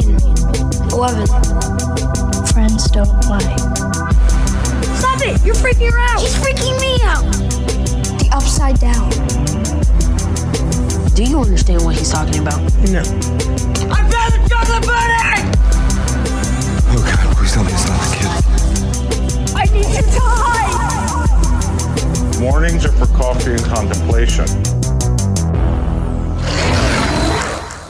11. Friends don't lie. Stop it! You're freaking her out! She's freaking me out! The upside down. Do you understand what he's talking about? No. I found the chocolate pudding! Oh God, please tell me it's not the kid. I need you to hide! Mornings are for coffee and contemplation.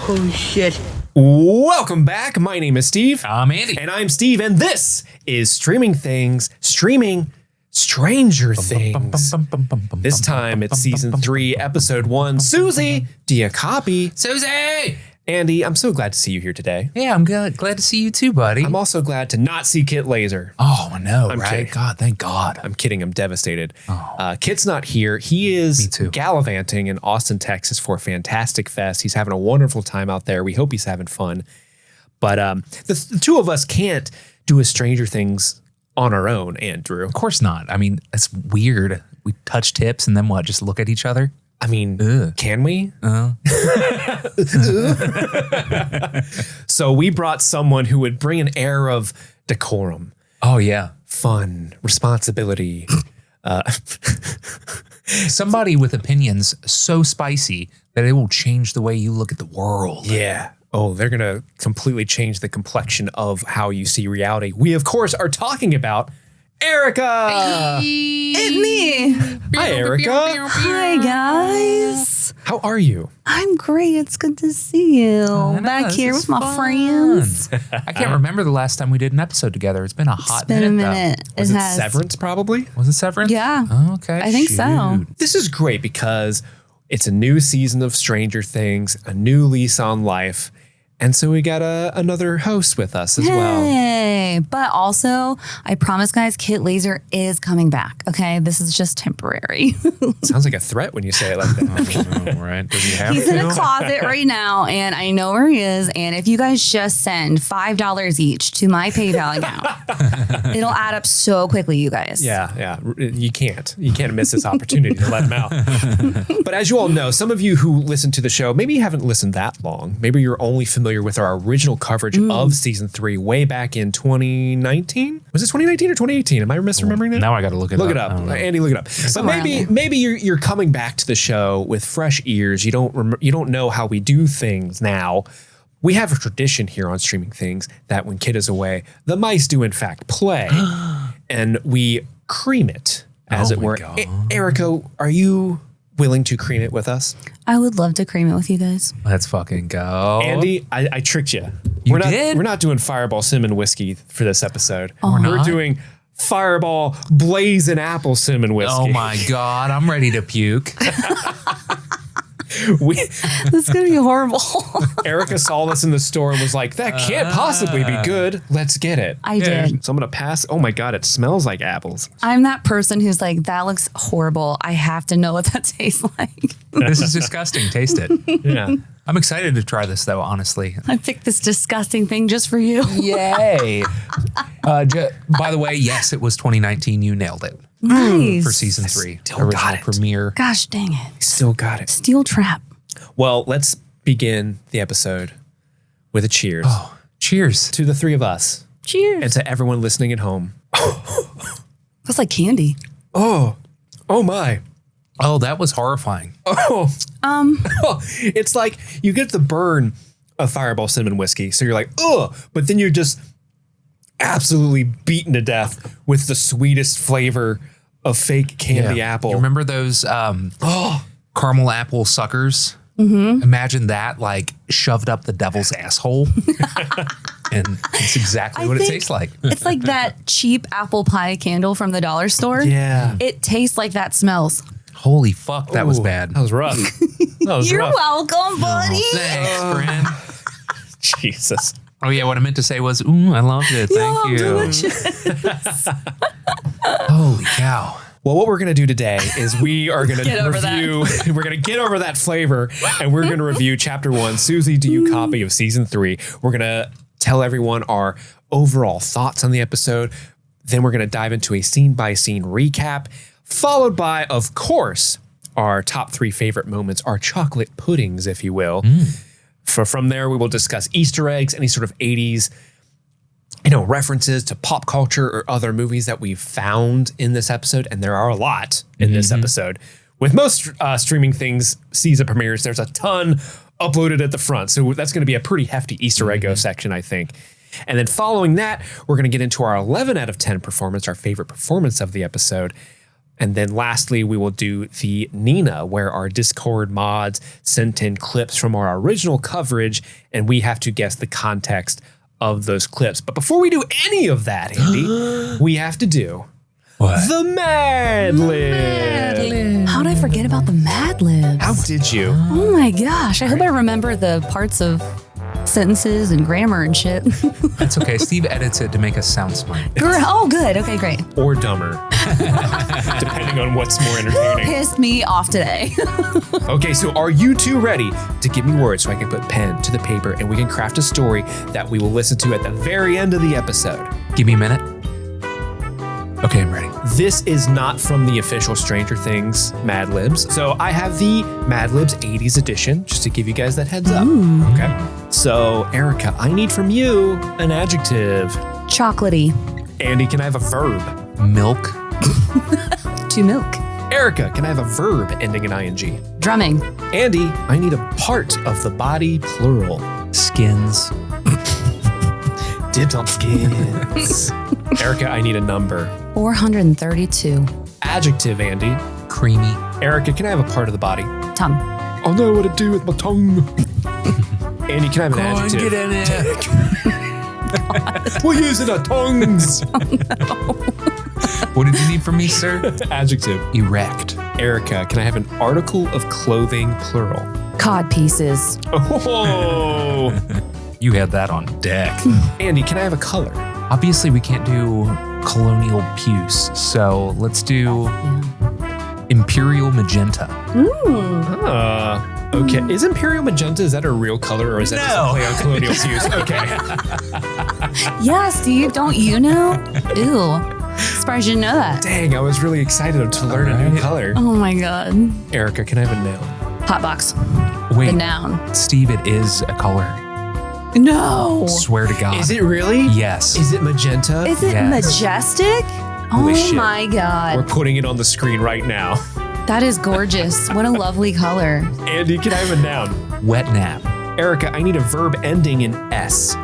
Holy shit. Welcome back. My name is Steve. I'm Andy. And I'm Steve, and this is Streaming Stranger Things. This time it's season 3, episode 1. Suzie, do you copy? Suzie! Andy, I'm so glad to see you here today. Yeah, I'm good. Glad to see you too, buddy. I'm also glad to not see Kit Lazer. Oh, I know, I'm right? kidding. God, thank God. I'm kidding. I'm devastated. Oh. Kit's not here. He is Me too. gallivanting in Austin, Texas for a fantastic fest. He's having a wonderful time out there. We hope he's having fun. But the two of us can't do a Stranger Things on our own, Andrew. Of course not. I mean, it's weird. We touch tips and then what? Just look at each other? I mean, can we? So we brought someone who would bring an air of decorum, Oh, yeah. fun, responsibility. Somebody with opinions so spicy that it will change the way you look at the world. Yeah. Oh, they're going to completely change the complexion of how you see reality. We, of course, are talking about Erica. It's me. Hi, Erica. Hi, guys. How are you? I'm great. It's good to see you. I know, Back this here is with my fun. friends. I can't remember the last time we did an episode together. It's been a hot It's been a minute. minute. Was it has. Severance, probably? Was it Severance? Yeah. Oh, okay. I think so. Shoot. This is great because it's a new season of Stranger Things, a new lease on life. And so we got another host with us as well. Hey, but also, I promise, guys, Kit Lazer is coming back. Okay, this is just temporary. Sounds like a threat when you say it like that. Oh, right. Does he have He's to? in a closet right now, and I know where he is. And if you guys just send $5 each to my PayPal account, it'll add up so quickly, you guys. Yeah. You can't miss this opportunity to let him out. But as you all know, some of you who listen to the show, maybe you haven't listened that long. Maybe you're only familiar with our original coverage of season 3 way back in 2019. Was it 2019 or 2018? Am I misremembering that? Now I got to look it up. Look it up. Andy, look it up. But maybe you're coming back to the show with fresh ears. You don't know how we do things now. We have a tradition here on Streaming Things that when Kid is away, the mice do in fact play, and we cream it, as it were. Erica, are you willing to cream it with us? I would love to cream it with you guys. Let's fucking go. Andy, I tricked you. You did? We're not doing Fireball Cinnamon Whiskey for this episode. We're We're not? doing Fireball Blazing Apple Cinnamon Whiskey. Oh my God, I'm ready to puke. This is going to be horrible. Erica saw this in the store and was like, that can't possibly be good. Let's get it. I did. So I'm going to pass. Oh my God, it smells like apples. I'm that person who's like, that looks horrible. I have to know what that tastes like. This is disgusting. Taste it. Yeah. I'm excited to try this though, honestly. I picked this disgusting thing just for you. Yay. By the way, yes, it was 2019. You nailed it Nice. for season 3. still got Original it. premiere. Gosh dang it. Still got it. Steel trap. Well, let's begin the episode with a cheers Oh, cheers. to the 3 of us Cheers. and to everyone listening at home. That's like candy. Oh my. Oh, that was horrifying. It's like you get the burn of Fireball Cinnamon Whiskey. So you're like, oh, but then you're just absolutely beaten to death with the sweetest flavor of fake candy apple. You remember those caramel apple suckers? Mm-hmm. Imagine that like shoved up the devil's asshole. And it's exactly what it tastes like. It's like that cheap apple pie candle from the dollar store. Yeah. It tastes like that smells. Holy fuck, that was Ooh, bad. That was rough. That was You're rough. welcome, buddy. Thanks, friend. Jesus. Oh yeah, what I meant to say was, ooh, I loved it. Thank you. Delicious. Holy cow. Well, what we're going to do today is we are going Get to over review, we're going to get over that flavor, and we're going to review chapter 1, Suzie, Do You Copy of season 3. We're going to tell everyone our overall thoughts on the episode. Then we're going to dive into a scene-by-scene recap, followed by, of course, our top 3 favorite moments, our chocolate puddings, if you will. From there, we will discuss Easter eggs, any sort of 80s, references to pop culture or other movies that we've found in this episode. And there are a lot in this episode. With most streaming things, season premieres, there's a ton uploaded at the front. So that's going to be a pretty hefty Easter egg section, I think. And then following that, we're going to get into our 11 out of 10 performance, our favorite performance of the episode. And then lastly, we will do the Nina, where our Discord mods sent in clips from our original coverage, and we have to guess the context of those clips. But before we do any of that, Andy, we have to do the MadLibs. How did I forget about the MadLibs? How did you? Oh my gosh. I hope I remember the parts of sentences and grammar and shit. That's okay. Steve edits it to make us sound smart. Oh, good. Okay, great. Or dumber, depending on what's more entertaining. Pissed me off today. Okay, so are you two ready to give me words so I can put pen to the paper and we can craft a story that we will listen to at the very end of the episode? Give me a minute. Okay, I'm ready. This is not from the official Stranger Things MadLibs. So I have the MadLibs 80s edition, just to give you guys that heads up. Okay. So Erica, I need from you an adjective. Chocolatey. Andy, can I have a verb? Milk. To milk. Erica, can I have a verb ending in ing? Drumming. Andy, I need a part of the body, plural. Skins. Dibs on skins. Erica, I need a number. 432. Adjective, Andy. Creamy. Erica, can I have a part of the body? Tongue. I'll know what to do with my tongue. Andy, can I have an adjective? Get in it. We're using our tongues. What did you need from me, sir? Adjective. Erect. Erica, can I have an article of clothing, plural? Cod pieces. Oh. You had that on deck. Andy, can I have a color? Obviously, we can't do colonial puce, so let's do imperial magenta. Okay. Is imperial magenta, is that a real color or is that just a play on colonial hues? Okay. Yeah, Steve, don't you know? Ew. Surprised you didn't know that. Dang, I was really excited to learn a new color. Oh my God. Erica, can I have a noun? Hotbox. Wait, The noun. Steve, it is a color. No. Swear to God. Is it really? Yes. Is it magenta? Is it Yes. majestic? Holy Oh shit. my God. We're putting it on the screen right now. That is gorgeous. What a lovely color. Andy, can I have a noun? Wet nap. Erica, I need a verb ending in S.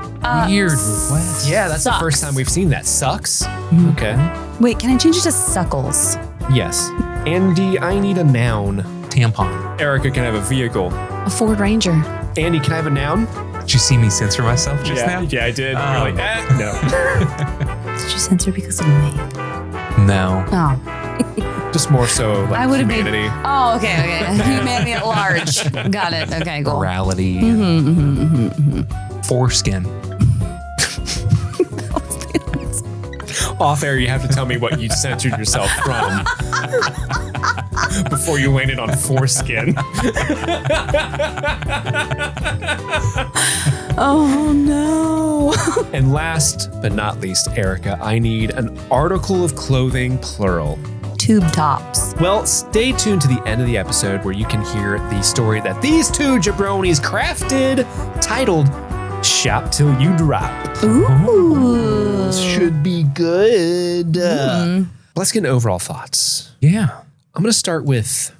Weird request. Yeah, that's the Sucks. first time we've seen that. Sucks? Okay. Wait, can I change it to suckles? Yes. Andy, I need a noun. Tampon. Erica, can I have a vehicle? A Ford Ranger. Andy, can I have a noun? Did you see me censor myself just now? Yeah, I did. Oh. You're like, no. Did you censor because of me? No. Oh. Just more so like I would have been. humanity. Oh, okay. Humanity at large. Got it. Okay, cool. Morality. Foreskin. Off air, you have to tell me what you censored yourself from before you landed on foreskin. Oh, no. And last but not least, Erica, I need an article of clothing, plural. Tube tops. Well, stay tuned to the end of the episode where you can hear the story that these two jabronis crafted, titled Shop Till You Drop. Ooh. Should be good. Let's get into overall thoughts. Yeah. I'm going to start with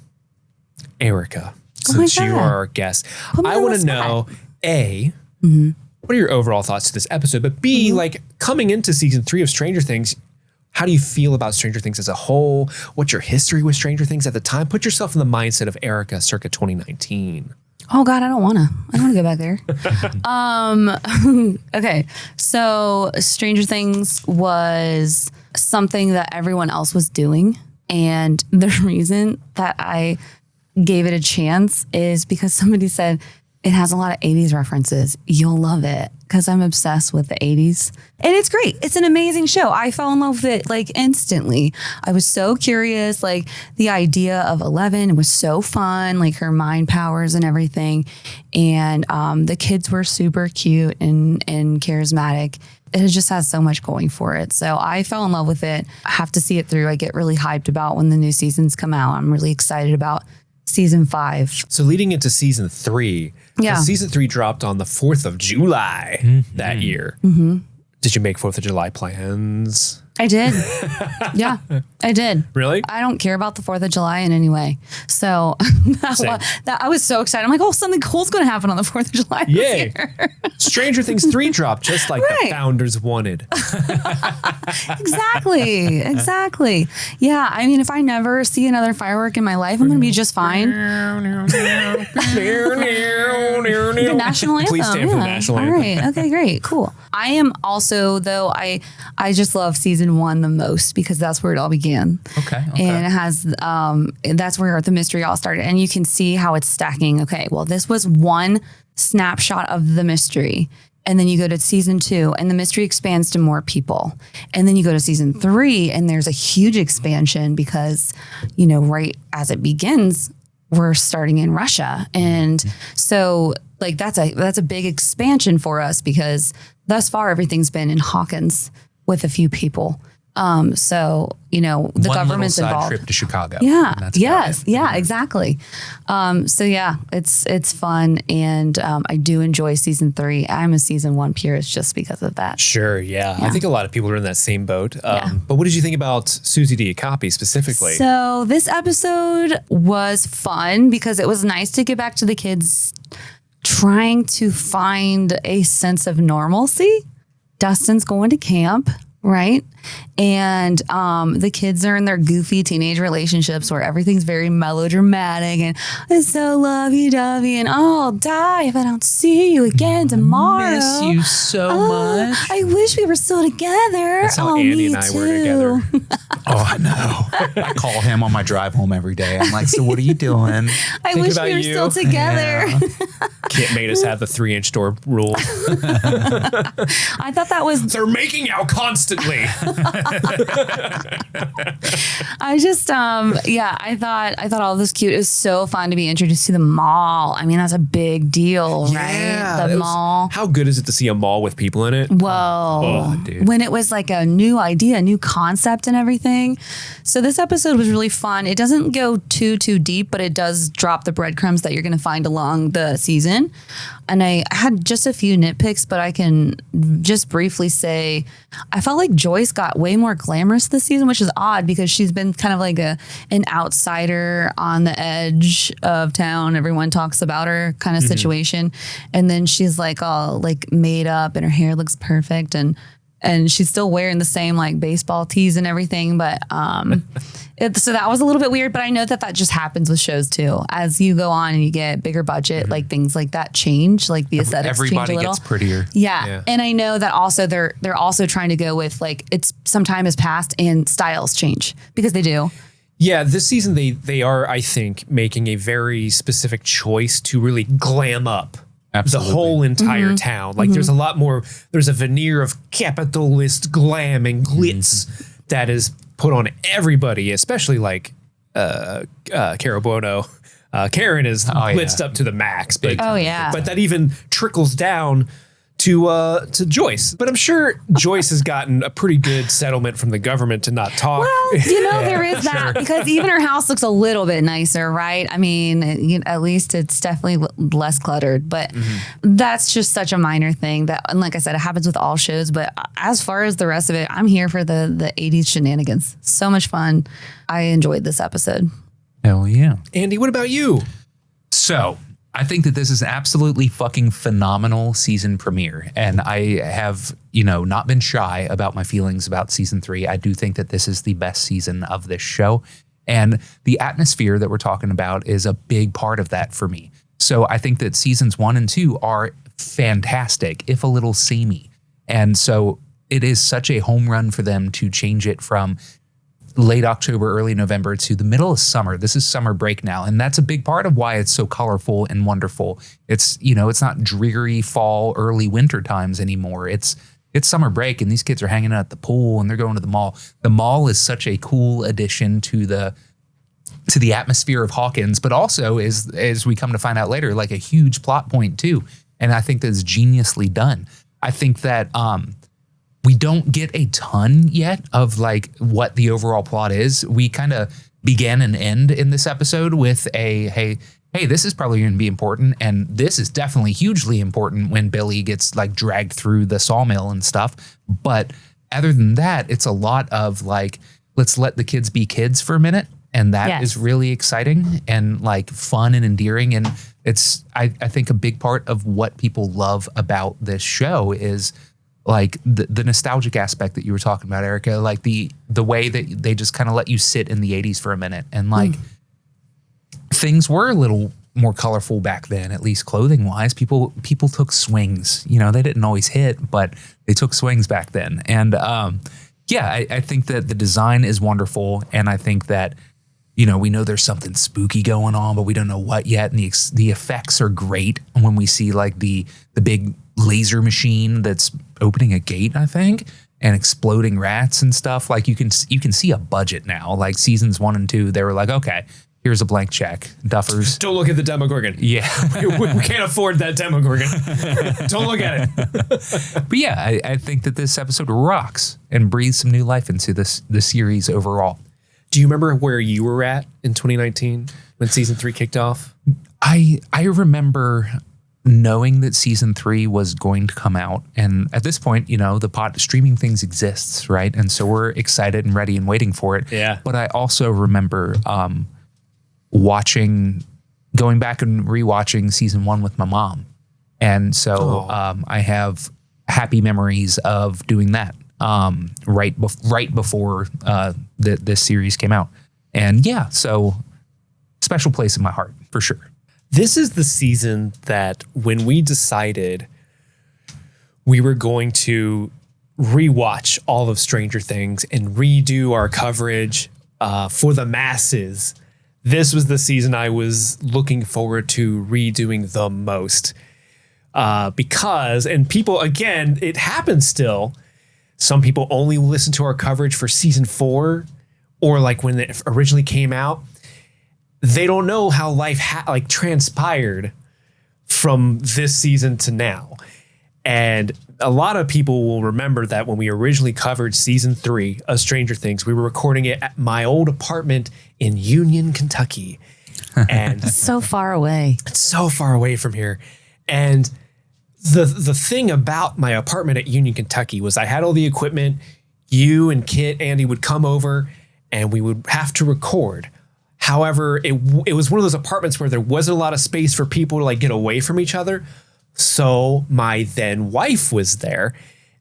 Erica, Oh my since you God. are our guest. Put me I on want the to know, A, what are your overall thoughts to this episode? But B, like coming into season 3 of Stranger Things, how do you feel about Stranger Things as a whole? What's your history with Stranger Things at the time? Put yourself in the mindset of Erica circa 2019. Oh God, I don't want to go back there. Okay. So Stranger Things was something that everyone else was doing. And the reason that I gave it a chance is because somebody said it has a lot of 80s references. You'll love it because I'm obsessed with the 80s. And it's great. It's an amazing show. I fell in love with it like instantly. I was so curious. Like the idea of 11 was so fun, like her mind powers and everything. And the kids were super cute and charismatic. It just has so much going for it. So I fell in love with it. I have to see it through. I get really hyped about when the new seasons come out. I'm really excited about season 5. So leading into season 3, Yeah. season 3 dropped on the 4th of July that year. Mm-hmm. Did you make 4th of July plans? I did. Yeah, I did. Really? I don't care about the 4th of July in any way. So I was so excited. I'm like, oh, something cool's going to happen on the 4th of July. Yay. Stranger Things 3 dropped just like the founders wanted. Exactly. Yeah. I mean, if I never see another firework in my life, I'm going to be just fine. The national anthem. Please stand for the national anthem. All right. Okay, great. Cool. I am also, though, I just love season 1 the most because that's where it all began. Okay. And it has, that's where the mystery all started. And you can see how it's stacking. Okay, well, this was one snapshot of the mystery. And then you go to season 2 and the mystery expands to more people. And then you go to season 3 and there's a huge expansion because, right as it begins, we're starting in Russia. And so like that's a big expansion for us because thus far everything's been in Hawkins with a few people. So, the government's side involved. Trip to Chicago. Yeah. Yes. Yeah, exactly. So yeah, it's fun. And, I do enjoy season 3. I'm a season 1 purist just because of that. Sure. Yeah. I think a lot of people are in that same boat. But what did you think about Suzie D. Copy specifically? So this episode was fun because it was nice to get back to the kids trying to find a sense of normalcy. Dustin's going to camp, right? And the kids are in their goofy teenage relationships where everything's very melodramatic and it's so lovey-dovey and I'll die if I don't see you again tomorrow. Miss you so much. I wish we were still together. That's how Andy and I were together. Oh, I know. I call him on my drive home every day. I'm like, so what are you doing? I wish we were still together. Yeah. Kit made us have the 3-inch door rule. I thought that was... They're making out constantly. I just, I thought all this cute. It was so fun to be introduced to the mall. I mean, that's a big deal, right? The mall. How good is it to see a mall with people in it? Whoa. Dude. When it was like a new idea, a new concept and everything. So this episode was really fun. It doesn't go too deep, but it does drop the breadcrumbs that you're going to find along the season. And I had just a few nitpicks, but I can just briefly say I felt like Joyce got way more glamorous this season, which is odd because she's been kind of like an outsider on the edge of town. Everyone talks about her kind of situation. And then she's like all like made up and her hair looks perfect and she's still wearing the same like baseball tees and everything. But so that was a little bit weird, but I know that just happens with shows too. As you go on and you get bigger budget, like things like that change, like the aesthetics change a little. Everybody gets prettier. Yeah. And I know that also they're also trying to go with like it's some time has passed and styles change because they do. Yeah, this season they are, I think, making a very specific choice to really glam up Absolutely. the whole entire town. Like there's a lot more, there's a veneer of capitalist glam and glitz that is put on everybody, especially like Cara Buono. Karen is blitzed up to the max. But, but that even trickles down to Joyce. But I'm sure Joyce has gotten a pretty good settlement from the government to not talk. Well, there is that because even her house looks a little bit nicer, right? I mean, at least it's definitely less cluttered, but that's just such a minor thing that, and like I said, it happens with all shows. But as far as the rest of it, I'm here for the 80s shenanigans. So much fun. I enjoyed this episode. Hell yeah. Andy, what about you? So I think that this is absolutely fucking phenomenal season premiere. And I have, not been shy about my feelings about season 3. I do think that this is the best season of this show. And the atmosphere that we're talking about is a big part of that for me. So I think that seasons 1 and 2 are fantastic, if a little samey. And so it is such a home run for them to change it from late October, early November to the middle of summer. This is summer break now. And that's a big part of why it's so colorful and wonderful. It's, it's not dreary fall, early winter times anymore. It's summer break and these kids are hanging out at the pool and they're going to the mall. The mall is such a cool addition to the atmosphere of Hawkins, but also is, as we come to find out later, like a huge plot point too. And I think that's geniusly done. I think that, we don't get a ton yet of like what the overall plot is. We kind of begin and end in this episode with a, hey, this is probably going to be important. And this is definitely hugely important when Billy gets like dragged through the sawmill and stuff. But other than that, it's a lot of like, let's let the kids be kids for a minute. And that is really exciting and like fun and endearing. And it's, I think a big part of what people love about this show is like the nostalgic aspect that you were talking about, Erica, like the way that they just kind of let you sit in the 80s for a minute. And like things were a little more colorful back then, at least clothing wise. People took swings, you know, they didn't always hit, but they took swings back then. And I think that the design is wonderful. And I think that, you know, we know there's something spooky going on, but we don't know what yet. And the effects are great when we see like the big laser machine that's opening a gate, I think, and exploding rats and stuff. Like you can see a budget now. Like seasons 1 and 2, they were like, okay, here's a blank check. Duffers. Don't look at the Demogorgon. Yeah. we can't afford that Demogorgon. Don't look at it. But yeah, I think that this episode rocks and breathes some new life into the series overall. Do you remember where you were at in 2019 when season 3 kicked off? I remember knowing that season 3 was going to come out. And at this point, you know, the streaming things exists, right? And so we're excited and ready and waiting for it. Yeah. But I also remember going back and rewatching season 1 with my mom. And so I have happy memories of doing that right before this series came out. And yeah, so special place in my heart for sure. This is the season that when we decided we were going to rewatch all of Stranger Things and redo our coverage for the masses, this was the season I was looking forward to redoing the most. Because, and people, again, it happens still. Some people only listen to our coverage for season 4 or like when it originally came out. They don't know how life transpired from this season to now. And a lot of people will remember that when we originally covered season 3 of Stranger Things, we were recording it at my old apartment in Union, Kentucky. And So far away. it's so far away from here. And the thing about my apartment at Union, Kentucky was I had all the equipment. You and Kit, Andy would come over and we would have to record. However, it was one of those apartments where there wasn't a lot of space for people to like get away from each other. So my then wife was there,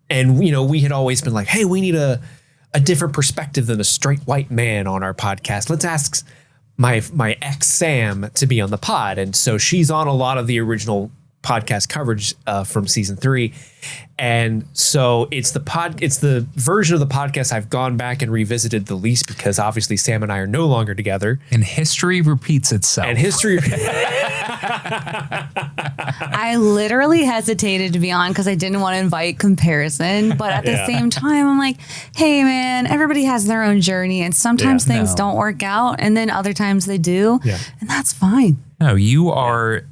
and you know we had always been like, "Hey, we need a different perspective than a straight white man on our podcast. Let's ask my ex Sam to be on the pod." And so she's on a lot of the original podcast coverage from season 3. And so it's the version of the podcast I've gone back and revisited the least because obviously Sam and I are no longer together. And history repeats itself. And history. I literally hesitated to be on because I didn't want to invite comparison. But at the same time, I'm like, hey, man, everybody has their own journey. And sometimes things don't work out. And then other times they do. Yeah. And that's fine. No, you are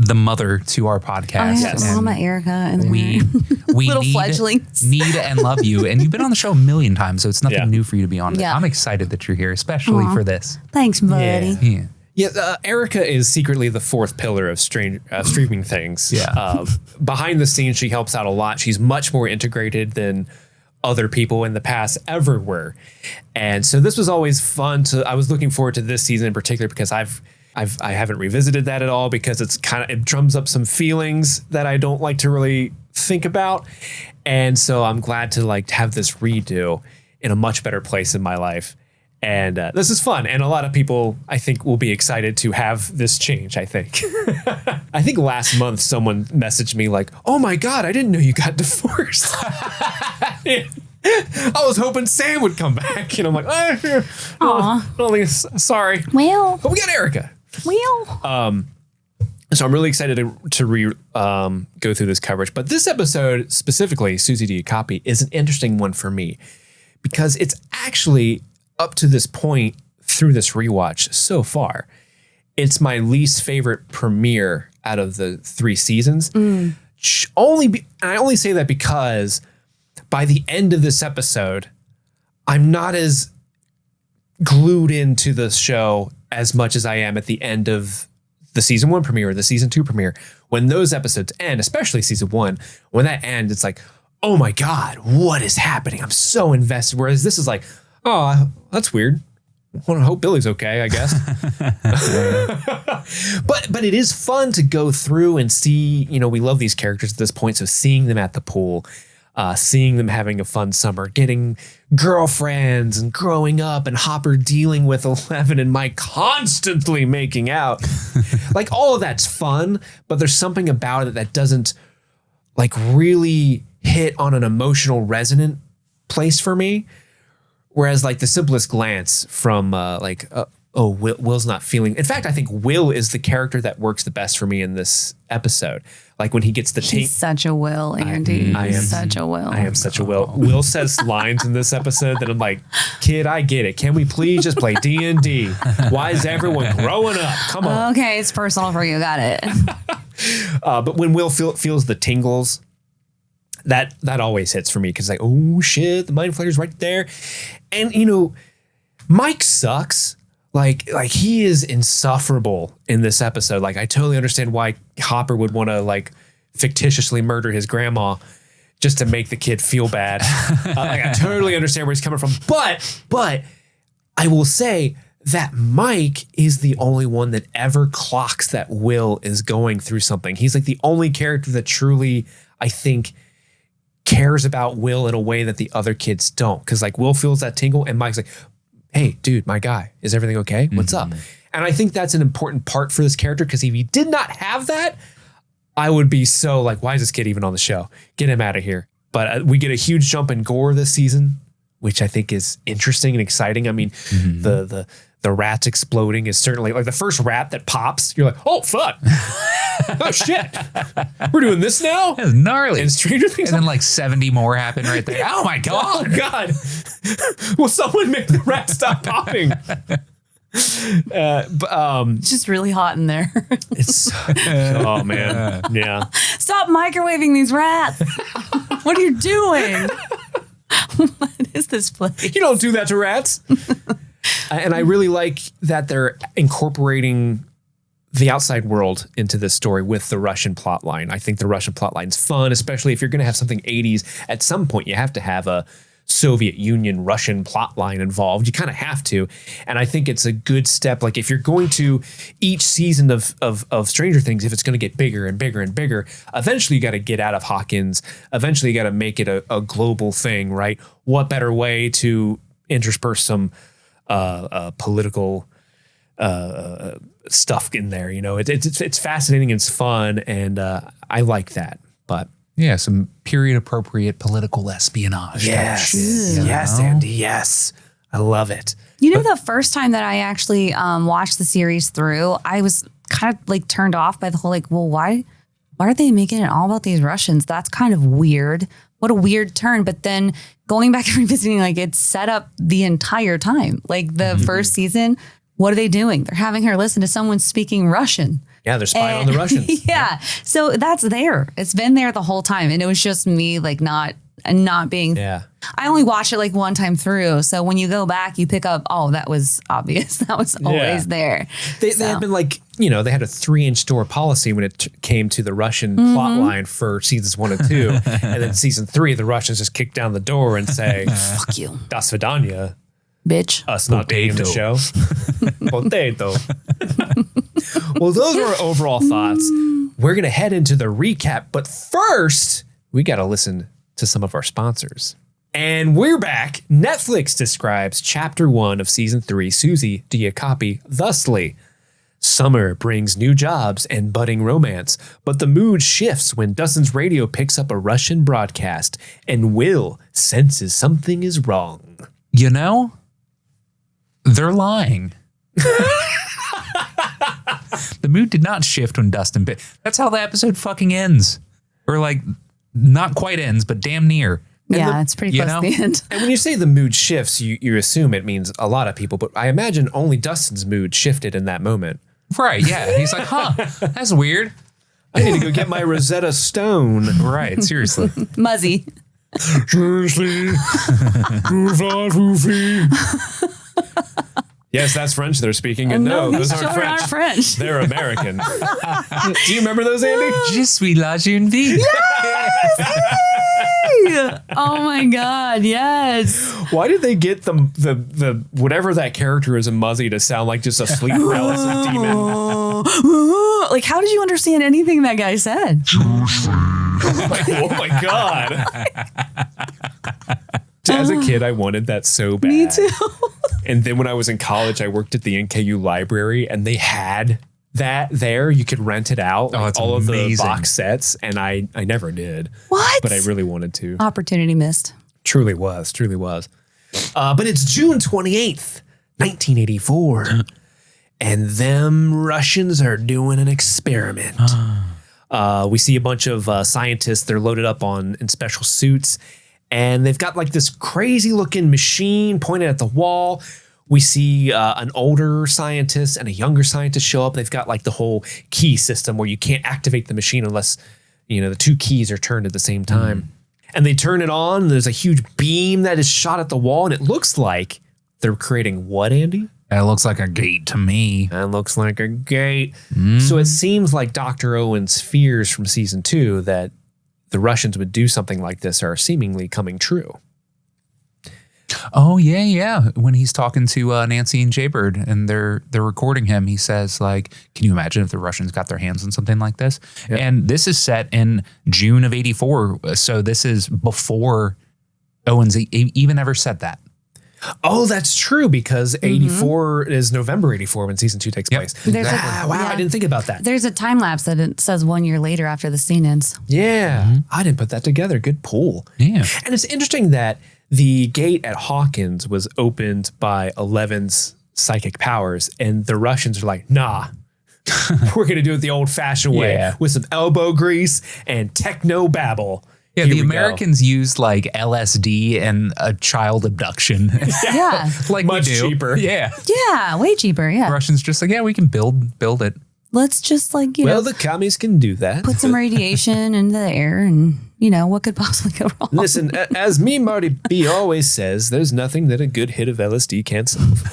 the mother to our podcast. Yes. Mama Erica and we little fledglings need and love you. And you've been on the show a million times, so it's nothing new for you to be on. Yeah. I'm excited that you're here, especially for this. Thanks, buddy. Yeah. Erica is secretly the fourth pillar of streaming things. Yeah. Behind the scenes, she helps out a lot. She's much more integrated than other people in the past ever were. And so this was always fun I was looking forward to this season in particular because I haven't revisited that at all because it drums up some feelings that I don't like to really think about. And so I'm glad to have this redo in a much better place in my life. And this is fun. And a lot of people, I think, will be excited to have this change, I think. I think last month someone messaged me like, oh my God, I didn't know you got divorced. I was hoping Sam would come back. And I'm like, sorry. Well. But we got Erica. Well. So I'm really excited to go through this coverage. But this episode specifically, Suzie, do you copy, is an interesting one for me because it's actually up to this point through this rewatch so far, it's my least favorite premiere out of the 3 seasons. And I only say that because by the end of this episode, I'm not as glued into the show as much as I am at the end of the season 1 premiere or the season 2 premiere. When those episodes end, especially season 1, when that ends, it's like, oh my God, what is happening? I'm so invested. Whereas this is like, oh, that's weird. I hope Billy's okay, I guess. But it is fun to go through and see, we love these characters at this point. So seeing them at the pool, seeing them having a fun summer, getting girlfriends and growing up, and Hopper dealing with 11 and Mike constantly making out. Like, all of that's fun, but there's something about it that doesn't like really hit on an emotional resonant place for me. Whereas like the simplest glance from Will's not feeling. In fact, I think Will is the character that works the best for me in this episode. Like when he gets the He's such a Will, Andy. I am such a Will. I am such a Will. Will says lines in this episode that I'm like, kid, I get it. Can we please just play D&D? Why is everyone growing up? Come on. Okay, it's personal for you. Got it. But when Will feels the tingles, that always hits for me because like, oh shit, the mind flayer's right there. And Mike sucks. Like he is insufferable in this episode. Like I totally understand why Hopper would want to like fictitiously murder his grandma just to make the kid feel bad. Like I totally understand where he's coming from. But I will say that Mike is the only one that ever clocks that Will is going through something. He's like the only character that truly, I think, cares about Will in a way that the other kids don't. Because like Will feels that tingle and Mike's like, hey, dude, my guy, is everything okay? What's up? And I think that's an important part for this character because if he did not have that, I would be so like, why is this kid even on the show? Get him out of here. But we get a huge jump in gore this season, which I think is interesting and exciting. I mean, the rats exploding is certainly like the first rat that pops. You're like, oh, fuck. Oh, shit. We're doing this now? That's gnarly. And Stranger Things. And then like 70 more happen right there. Oh, my God. Oh, God. Will someone make the rat stop popping? It's just really hot in there. It's oh, man. Yeah. Stop microwaving these rats. What are you doing? What is this place? You don't do that to rats. And I really like that they're incorporating the outside world into this story with the Russian plot line. I think the Russian plot line's fun, especially if you're going to have something 80s. At some point, you have to have a Soviet Union Russian plot line involved. You kind of have to. And I think it's a good step. Like if you're going to each season of Stranger Things, if it's going to get bigger and bigger and bigger, eventually you got to get out of Hawkins. Eventually you got to make it a global thing, right? What better way to intersperse some political stuff in there? It's fascinating. It's fun. And I like that. But yeah, some period appropriate political espionage. Yes. Shit, yes, Andy. Yes. I love it. The first time that I actually watched the series through, I was kind of like turned off by the whole like, well, why are they making it all about these Russians? That's kind of weird. What a weird turn. But then going back and revisiting, like it's set up the entire time. Like the first season, what are they doing? They're having her listen to someone speaking Russian. Yeah, they're spying on the Russians. Yeah. So that's there. It's been there the whole time. And it was just me like not being. Yeah. I only watched it like one time through. So when you go back, you pick up, oh, that was obvious. That was always there. They had been like, they had a 3-inch door policy when it came to the Russian plot line for seasons 1 and 2. And then season 3, the Russians just kick down the door and say, fuck you. Das Vidanya. Bitch. Us not being in the show. Potato. Well, those are our overall thoughts. We're going to head into the recap. But first, we got to listen to some of our sponsors. And we're back. Netflix describes chapter 1 of season 3, Suzie, do you copy? Thusly. Summer brings new jobs and budding romance, but the mood shifts when Dustin's radio picks up a Russian broadcast and Will senses something is wrong. They're lying. The mood did not shift when Dustin bit. That's how the episode fucking ends. Or like, not quite ends, but damn near. Yeah, it's pretty close to the end. And when you say the mood shifts, you assume it means a lot of people, but I imagine only Dustin's mood shifted in that moment. Right, yeah. He's like, that's weird. I need to go get my Rosetta Stone. Right, seriously. Muzzy. Seriously. Yes, that's French they're speaking. And no, those these aren't children French. aren't French. They're American. Do you remember those, Andy? Je suis la jeune fille. Oh my God, yes. Why did they get the whatever that character is in Muzzy to sound like just a sleep paralysis demon? Like, how did you understand anything that guy said? Oh my God. As a kid, I wanted that so bad. Me too. And then when I was in college, I worked at the NKU library and they had that there. You could rent it out, Oh, like it's all of the amazing. box sets. And I never did. What? But I really wanted to. Opportunity missed. Truly was. But it's June 28th, 1984. And them Russians are doing an experiment. We see a bunch of scientists. They're loaded up in special suits. And they've got like this crazy looking machine pointed at the wall. We see an older scientist and a younger scientist show up. They've got like the whole key system where you can't activate the machine unless, the two keys are turned at the same time. And they turn it on. And there's a huge beam that is shot at the wall. And it looks like they're creating what, Andy? That looks like a gate to me. That looks like a gate. So it seems like Dr. Owen's fears from season 2 that the Russians would do something like this are seemingly coming true. Oh, yeah. When he's talking to Nancy and Jaybird and they're recording him, he says, like, can you imagine if the Russians got their hands on something like this? Yep. And this is set in June of 84. So this is before Owens even ever said that. Oh, that's true, because 84 is November 84 when season 2 takes place. I didn't think about that. There's a time lapse that it says 1 year later after the scene ends. Yeah, I didn't put that together. Good pull. Yeah. And it's interesting that the gate at Hawkins was opened by Eleven's psychic powers, and the Russians are like, nah, we're going to do it the old-fashioned way with some elbow grease and techno babble. Yeah, the Americans used like LSD and a child abduction. Yeah. Like much we do. cheaper. Yeah. Yeah, way cheaper. Yeah. Russians just like, we can build it. Let's just like, the commies can do that. put some radiation into the air and, what could possibly go wrong? Listen, as me, Marty B always says, there's nothing that a good hit of LSD can't solve.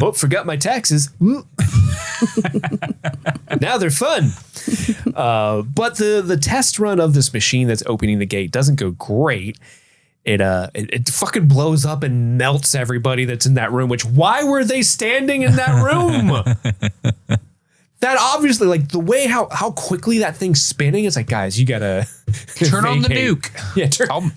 Oh, forgot my taxes. Now they're fun. But the test run of this machine that's opening the gate doesn't go great. It fucking blows up and melts everybody that's in that room, which why were they standing in that room? That obviously, like the way how quickly that thing's spinning, it's like, guys, you gotta turn on the vacate. nuke. Yeah,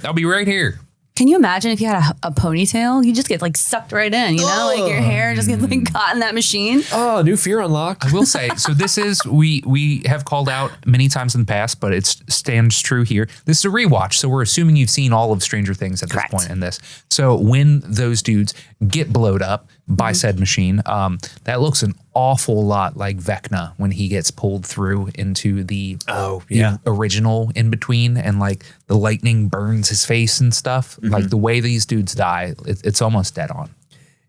I'll be right here. Can you imagine if you had a ponytail? You just get like sucked right in, like your hair just gets like caught in that machine. Oh, new fear unlocked. I will say, so this is, we have called out many times in the past, but it stands true here. This is a rewatch, so we're assuming you've seen all of Stranger Things at this point in this. So when those dudes get blowed up by said machine, that looks an awful lot like Vecna when he gets pulled through into the original in between, and like the lightning burns his face and stuff. Like the way these dudes die, it's almost dead on.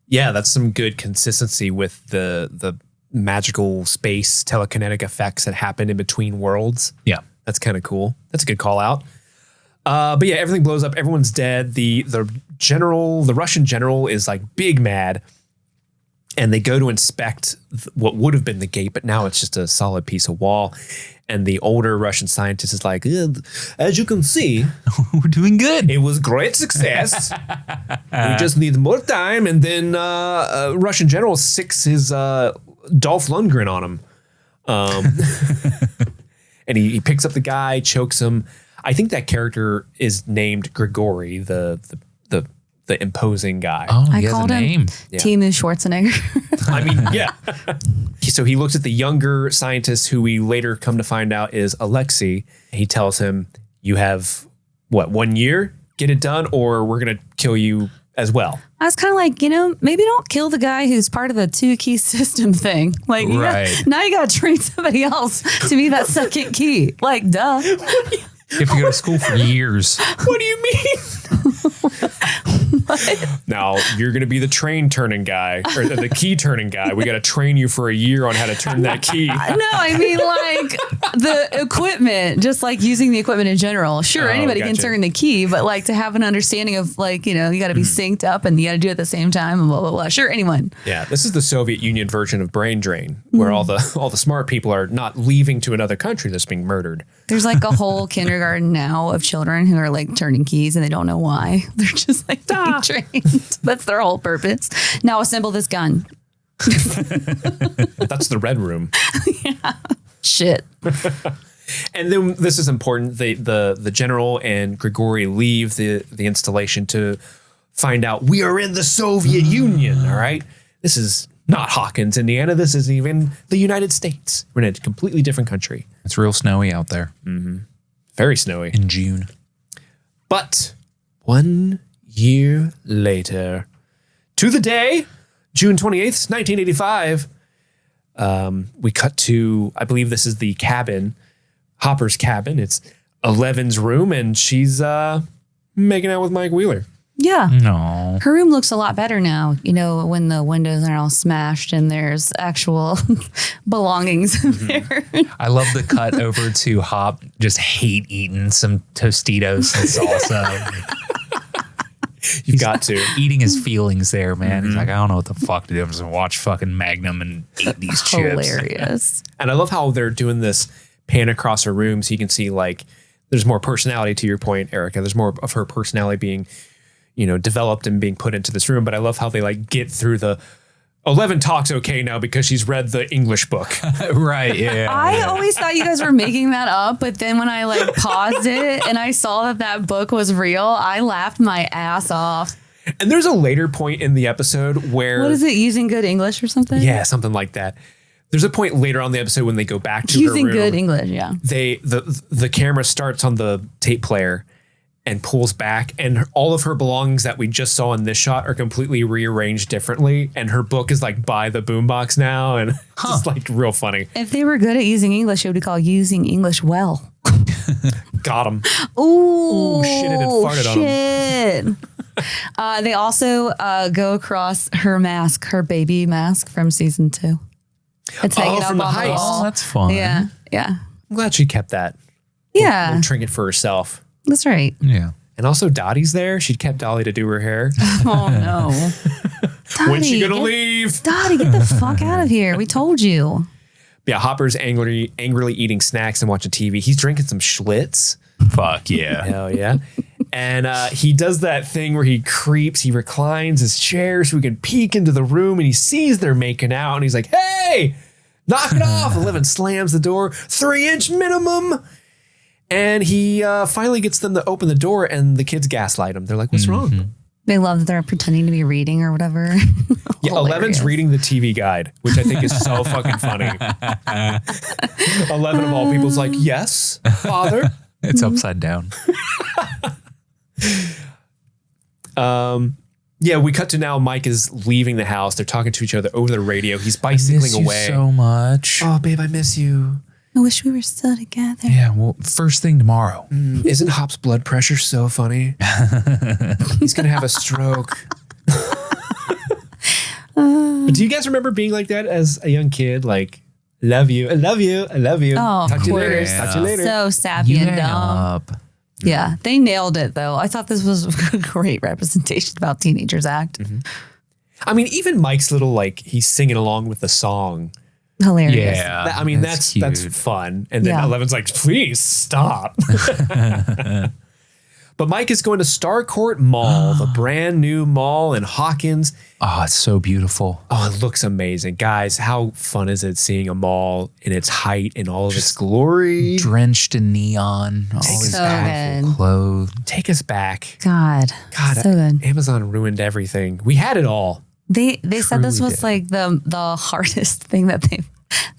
Yeah, that's some good consistency with the magical space telekinetic effects that happen in between worlds. Yeah, that's kind of cool. That's a good call out. But yeah, everything blows up. Everyone's dead. The Russian general is like big mad. And they go to inspect what would have been the gate, but now it's just a solid piece of wall. And the older Russian scientist is like, as you can see, we're doing good. It was great success. We just need more time. And then Russian general sicks his Dolph Lundgren on him. And he picks up the guy, chokes him. I think that character is named Grigori, the imposing guy. Oh, I he has a called him name. Timu Schwarzenegger. I mean, yeah. So he looks at the younger scientist, who we later come to find out is Alexei. He tells him, you have, 1 year? Get it done, or we're going to kill you as well. I was kind of like, maybe don't kill the guy who's part of the 2 key system thing. Like, now you got to train somebody else to be that second key. Like, duh. You have to go to school for years. What do you mean? Now you're going to be the train turning guy or the key turning guy. We got to train you for a year on how to turn that key. No, I mean like the equipment, just like using the equipment in general. Sure, anybody can turn the key, but like to have an understanding of like, you got to be synced up and you got to do it at the same time and blah, blah, blah. Sure, anyone. Yeah, this is the Soviet Union version of brain drain, where all the smart people are not leaving to another country that's being murdered. There's like a whole kindergarten now of children who are like turning keys and they don't know why. They're just like being trained. That's their whole purpose. Now assemble this gun. That's the red room. Yeah. Shit. And then this is important. The general and Grigori leave the installation to find out we are in the Soviet Union. All right. This is not Hawkins, Indiana. This is even the United States. We're in a completely different country. It's real snowy out there. Mm-hmm. Very snowy. In June. But 1 year later, to the day, June 28th, 1985, we cut to, I believe this is the cabin, Hopper's cabin. It's Eleven's room, and she's making out with Mike Wheeler. Yeah. No. Her room looks a lot better now, when the windows are all smashed and there's actual belongings in there. I love the cut over to Hop just hate eating some Tostitos and salsa. You've got to. Eating his feelings there, man. He's like, I don't know what the fuck to do. I'm just going to watch fucking Magnum and eat these chips. Hilarious. And I love how they're doing this pan across her room so you can see, like, there's more personality to your point, Erica. There's more of her personality being developed and being put into this room. But I love how they like get through the 11 talks okay now because she's read the English book. Right. Yeah. I always thought you guys were making that up. But then when I like paused it and I saw that book was real, I laughed my ass off. And there's a later point in the episode where. What is it? Using good English or something? Yeah, something like that. There's a point later on in the episode when they go back to using her room. good English. Yeah. The camera starts on the tape player and pulls back, and all of her belongings that we just saw in this shot are completely rearranged differently. And her book is like by the boombox now, and it's just like real funny. If they were good at using English, it would be called using English well. Got him. Ooh, shit! It had farted on him. They also go across her mask, her baby mask from season 2. It's hanging from up the on the heist. wall. Oh, that's fun. Yeah, yeah, I'm glad she kept that. yeah. Little trinket for herself. That's right. Yeah. And also Dottie's there. She'd kept Dolly to do her hair. Oh no. When's she gonna Dottie, leave? Dottie, get the fuck out of here. We told you. Yeah, Hopper's angrily eating snacks and watching TV. He's drinking some Schlitz. Fuck yeah. Hell yeah. And he does that thing where he creeps, he reclines his chair so we can peek into the room, and he sees they're making out, and he's like, hey, knock it off. 11 slams the door, 3-inch minimum. And he finally gets them to open the door, and the kids gaslight him. They're like, what's wrong? They love that they're pretending to be reading or whatever. Yeah, 11's reading the TV guide, which I think is so fucking funny. 11 of all people's like, yes, father. It's upside down. Yeah, we cut to now. Mike is leaving the house. They're talking to each other over the radio. He's bicycling away. So much. Oh, babe, I miss you. I wish we were still together. Yeah, well, first thing tomorrow. Isn't Hop's blood pressure so funny? He's going to have a stroke. But do you guys remember being like that as a young kid? Like, love you, I love you, I love you. Oh, Talk of to you later. course. Talk to you later. So sappy and dumb. Yeah, they nailed it though. I thought this was a great representation of how teenagers act. I mean, even Mike's little, like, he's singing along with the song. Hilarious. Yeah. I mean, that's fun. And then 11's like, please stop. But Mike is going to Starcourt Mall, the brand new mall in Hawkins. Oh, it's so beautiful. Oh, it looks amazing. Guys, how fun is it seeing a mall in its height and all of its glory? Drenched in neon. All these So beautiful good. clothes. Take us back. God, so good. Amazon ruined everything. We had it all. They said this Truly was did. like the hardest thing that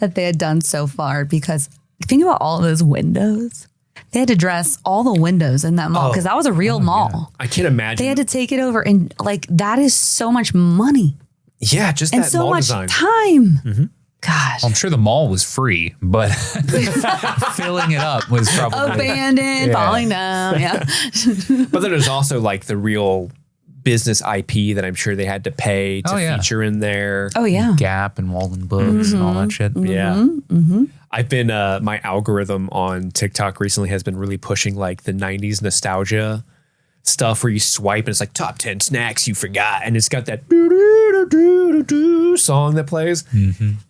they had done so far, because think about all of those windows. They had to dress all the windows in that mall because that was a real mall. I can't imagine. They had to take it over, and like that is so much money yeah, just and that so mall much design. time. God, I'm sure the mall was free, but filling it up was probably abandoned, falling down. Yeah, But then there's also like the real business IP that I'm sure they had to pay to feature in there. Oh yeah. Gap and Walden Books and all that shit. Yeah. I've been, my algorithm on TikTok recently has been really pushing like the 90s nostalgia stuff where you swipe and it's like top 10 snacks you forgot. And it's got that song that plays.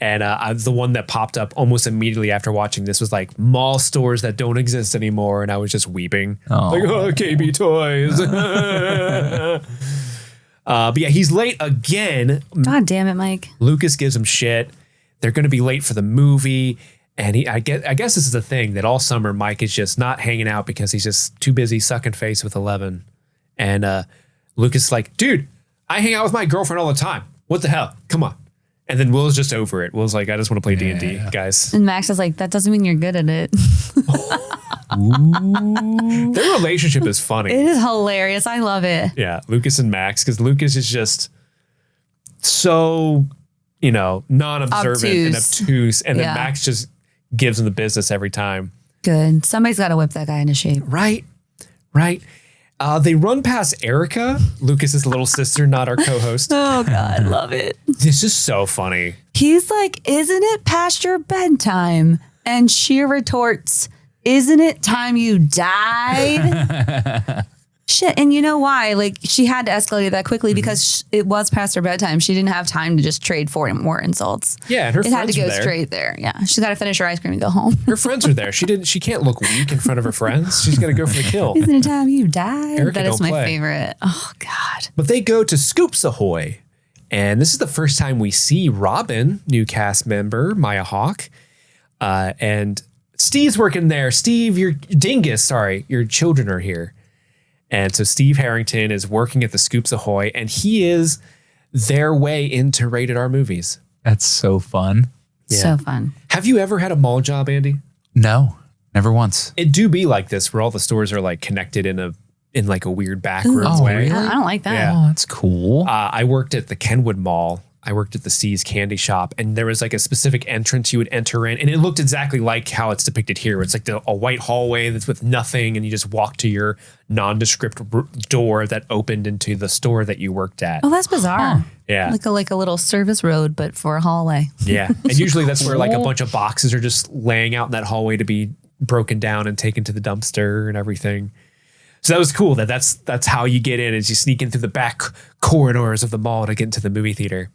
And the one that popped up almost immediately after watching this was like mall stores that don't exist anymore. And I was just weeping. Like, oh, KB Toys. But yeah, he's late again. God damn it, Mike. Lucas gives him shit. They're going to be late for the movie. And I guess this is the thing that all summer Mike is just not hanging out because he's just too busy sucking face with 11. And Lucas is like, dude, I hang out with my girlfriend all the time. What the hell? Come on. And then Will's just over it. Will's like, I just want to play D&D, guys. And Max is like, that doesn't mean you're good at it. Their relationship is funny. It is hilarious. I love it. Yeah, Lucas and Max, because Lucas is just so, non-observant and obtuse. And then Max just gives him the business every time. Good. Somebody's got to whip that guy into shape. Right. They run past Erica, Lucas's little sister, not our co-host. Oh, God. Love it. This is so funny. He's like, isn't it past your bedtime? And she retorts, isn't it time you died? Shit. And you know why? Like, she had to escalate it that quickly because it was past her bedtime. She didn't have time to just trade for more insults. Yeah, and her friends had to go are there. straight there. Yeah, she's got to finish her ice cream and go home. Her friends are there. She can't look weak in front of her friends. She's got to go for the kill. Isn't it time you died? Erica That is don't my play. favorite. Oh, God. But they go to Scoops Ahoy. And this is the first time we see Robin, new cast member, Maya Hawke. And Steve's working there. Steve, your children are here. And so Steve Harrington is working at the Scoops Ahoy, and he is their way into rated R movies. That's so fun. So fun. Have you ever had a mall job, Andy? No, never once. It do be like this, where all the stores are like connected in like a weird back room way. Really? I don't like that. Yeah. Oh, that's cool. I worked at the Kenwood Mall. I worked at the C's Candy Shop, and there was like a specific entrance you would enter in, and it looked exactly like how it's depicted here. It's like a white hallway that's with nothing, and you just walk to your nondescript door that opened into the store that you worked at. Oh, that's bizarre. Yeah. Like a little service road, but for a hallway. Yeah. And usually that's where like a bunch of boxes are just laying out in that hallway to be broken down and taken to the dumpster and everything. So that was cool. That's how you get in, is you sneak in through the back corridors of the mall to get into the movie theater.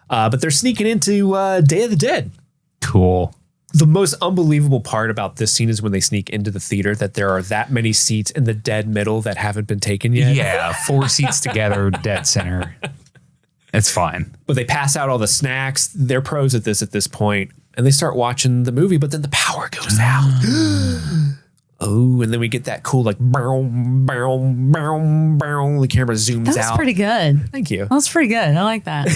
But they're sneaking into Day of the Dead. Cool. The most unbelievable part about this scene is when they sneak into the theater that there are that many seats in the dead middle that haven't been taken yet. Yeah, 4 seats together, dead center. It's fine. But they pass out all the snacks. They're pros at this point. And they start watching the movie, but then the power goes out. Oh, and then we get that cool like bow, bow, bow, bow. The camera zooms out. That's pretty good. Thank you. That was pretty good. I like that.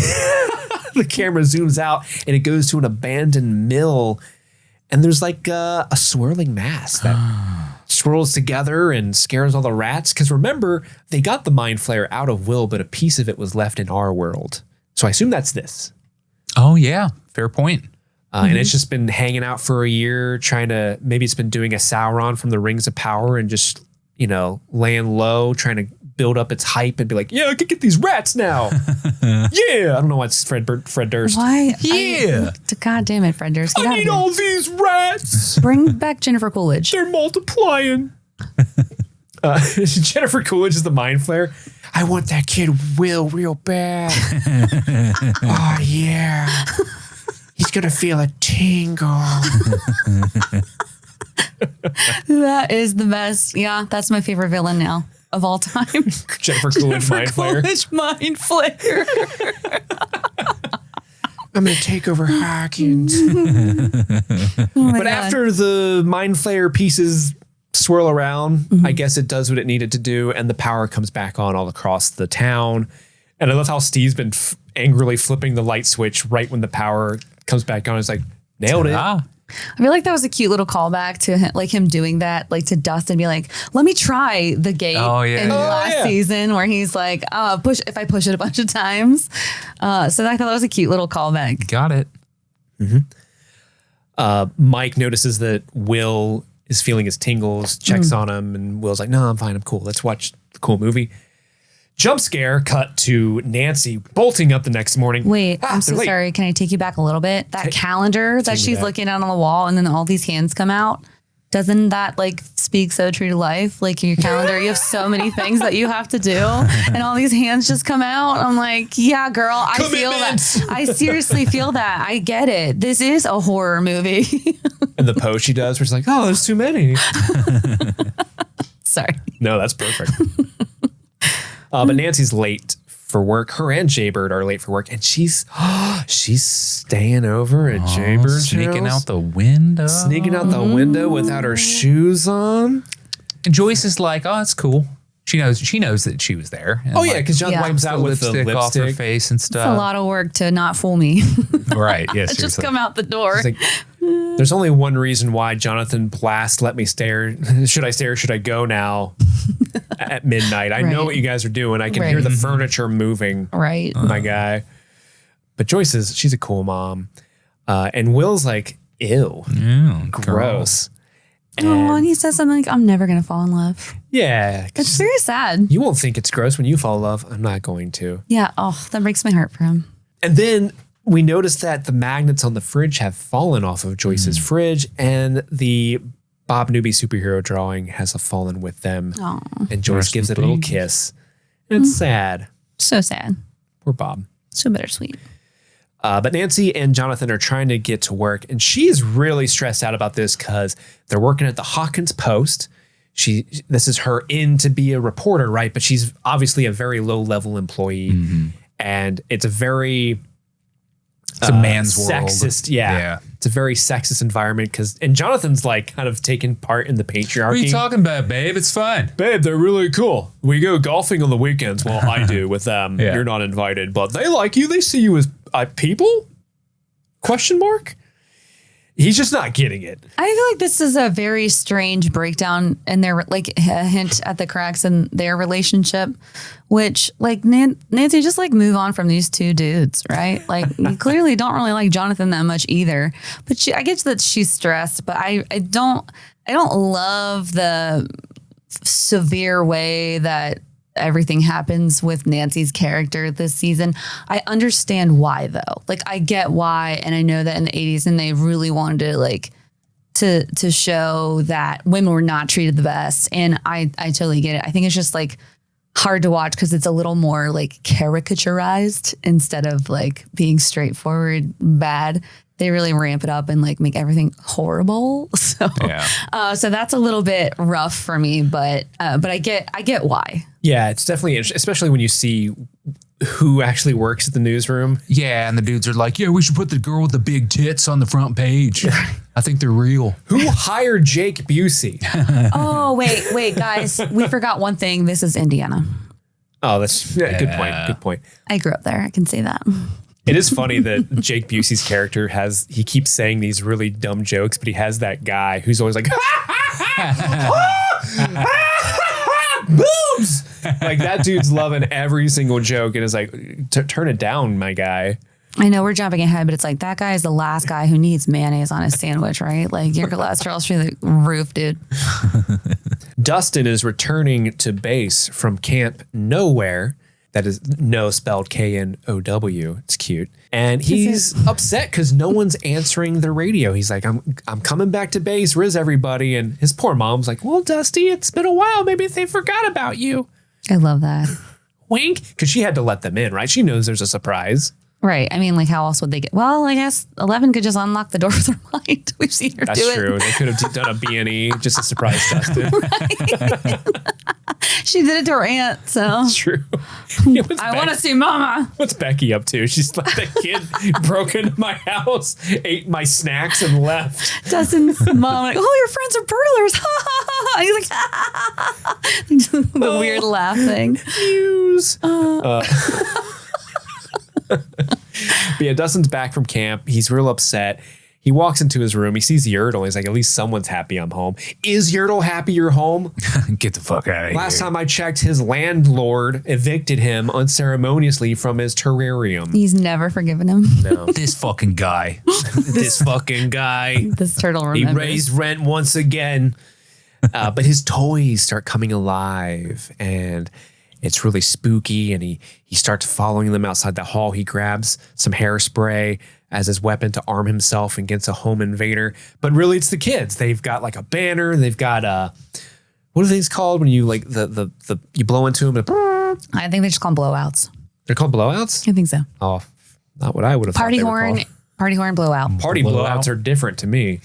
The camera zooms out and it goes to an abandoned mill, and there's like a swirling mass that swirls together and scares all the rats. Because remember, they got the mind flayer out of Will, but a piece of it was left in our world. So I assume that's this. Oh, yeah. Fair point. And it's just been hanging out for a year, maybe it's been doing a Sauron from the Rings of Power and just, laying low, trying to build up its hype and be like, yeah, I can get these rats now. Yeah. I don't know why it's Fred Durst. Why? Yeah. God damn it, Fred Durst. Get out I of need here. all these rats. Bring back Jennifer Coolidge. They're multiplying. Jennifer Coolidge is the mind flayer. I want that kid Will real bad. Oh, yeah. He's going to feel a tingle. That is the best. Yeah, that's my favorite villain now of all time. Jennifer Coolidge mind flayer. Coolidge mind flayer. I'm going to take over Hawkins. But after the mind flayer pieces swirl around, I guess it does what it needed to do, and the power comes back on all across the town. And I love how Steve's been angrily flipping the light switch right when the power comes back on. It's like, nailed it. Ah. I feel like that was a cute little callback to him doing that, like to Dustin, be like, let me try the gate in last season where he's like, if I push it a bunch of times. So I thought that was a cute little callback. Got it. Mike notices that Will is feeling his tingles, checks on him, and Will's like, no, I'm fine, I'm cool. Let's watch the cool movie. Jump scare cut to Nancy bolting up the next morning. Wait, I'm so they're late. sorry. Can I take you back a little bit? That calendar that she's looking at on the wall and then all these hands come out. Doesn't that like speak so true to life? Like your calendar, you have so many things that you have to do and all these hands just come out. I'm like, yeah, girl, I feel that. I seriously feel that. I get it. This is a horror movie. And the pose she does where she's like, oh, there's too many. Sorry. No, that's perfect. But Nancy's late for work. Her and Jaybird are late for work, and she's staying over at Jaybird's sneaking house. out the window. Sneaking out the window without her shoes on. And Joyce is like, oh, it's cool. She knows that she was there. And Oh, yeah, because John wipes out with the lipstick off her face and stuff. It's a lot of work to not fool me. Right, yes. Just come out the door. She's like, there's only one reason why Jonathan Blast let me stare. Should I stare? Should I go now at midnight? I know what you guys are doing. I can hear the furniture moving. Right. My guy. But Joyce she's a cool mom. And Will's like, ew. Gross. Oh, and he says something like, I'm never going to fall in love. Yeah. It's very sad. You won't think it's gross when you fall in love. I'm not going to. Yeah. Oh, that breaks my heart for him. And then we noticed that the magnets on the fridge have fallen off of Joyce's fridge, and the Bob Newby superhero drawing has fallen with them. Aww. And Joyce gives it a little kiss. And it's sad. So sad. Poor Bob. So bittersweet. But Nancy and Jonathan are trying to get to work, and she's really stressed out about this because they're working at the Hawkins Post. This is her in to be a reporter, right? But she's obviously a very low-level employee, and it's a very it's a man's sexist, world. yeah. It's a very sexist environment and Jonathan's like kind of taking part in the patriarchy. What are you talking about, babe? It's fine. Babe, they're really cool. We go golfing on the weekends. Well, I do with them. You're not invited, but they like you. They see you as people? Question mark? He's just not getting it. I feel like this is a very strange breakdown in their, like a hint at the cracks in their relationship, which like Nancy, just like move on from these two dudes, right? Like you clearly don't really like Jonathan that much either, but I get that she's stressed, but I don't love the severe way that everything happens with Nancy's character this season. I understand why though. Like I get why, and I know that in the 80s and they really wanted to like to show that women were not treated the best. And I totally get it. I think it's just like hard to watch because it's a little more like caricaturized instead of like being straightforward bad. They really ramp it up and like make everything horrible. So, so that's a little bit rough for me, but I get why. Yeah, it's definitely, especially when you see who actually works at the newsroom. Yeah, and the dudes are like, yeah, we should put the girl with the big tits on the front page. I think they're real. Who hired Jake Busey? Oh, wait, guys. We forgot one thing. This is Indiana. Oh, that's good point. Good point. I grew up there. I can say that. It is funny that Jake Busey's character he keeps saying these really dumb jokes, but he has that guy who's always like, boobs! Like that dude's loving every single joke and is like, turn it down, my guy. I know we're jumping ahead, but it's like that guy is the last guy who needs mayonnaise on his sandwich, right? Like your cholesterol's through the roof, dude. Dustin is returning to base from Camp Nowhere. That is no spelled K-N-O-W. It's cute. And he's upset because no one's answering the radio. He's like, I'm coming back to base. Riz everybody. And his poor mom's like, well, Dusty, it's been a while. Maybe they forgot about you. I love that. Wink. Because she had to let them in, right? She knows there's a surprise. Right. I mean, like, how else would they get? Well, I guess 11 could just unlock the door with her mind. We've seen her do it. That's true. They could have done a B&E just to surprise Dustin. Right. She did it to her aunt, so. That's true. Yeah, I want to see Mama. What's Becky up to? She's like, that kid broke into my house, ate my snacks, and left. Dustin's mom, like, oh, your friends are burglars. He's like, the weird laughing. News. But yeah, Dustin's back from camp. He's real upset. He walks into his room. He sees Yertle. He's like, at least someone's happy I'm home. Is Yertle happy you're home? Get the fuck out of here. Last time I checked, his landlord evicted him unceremoniously from his terrarium. He's never forgiven him. No. This fucking guy. This fucking guy. This turtle remembers. He raised rent once again. But his toys start coming alive. And it's really spooky, and he starts following them outside the hall. He grabs some hairspray as his weapon to arm himself against a home invader. But really, it's the kids. They've got like a banner. They've got what are these called when you like the you blow into them? I think they just call them blowouts. They're called blowouts? I think so. Oh, not what I would have thought Party they were horn. called. Party horn blowout. Party blowouts are different to me.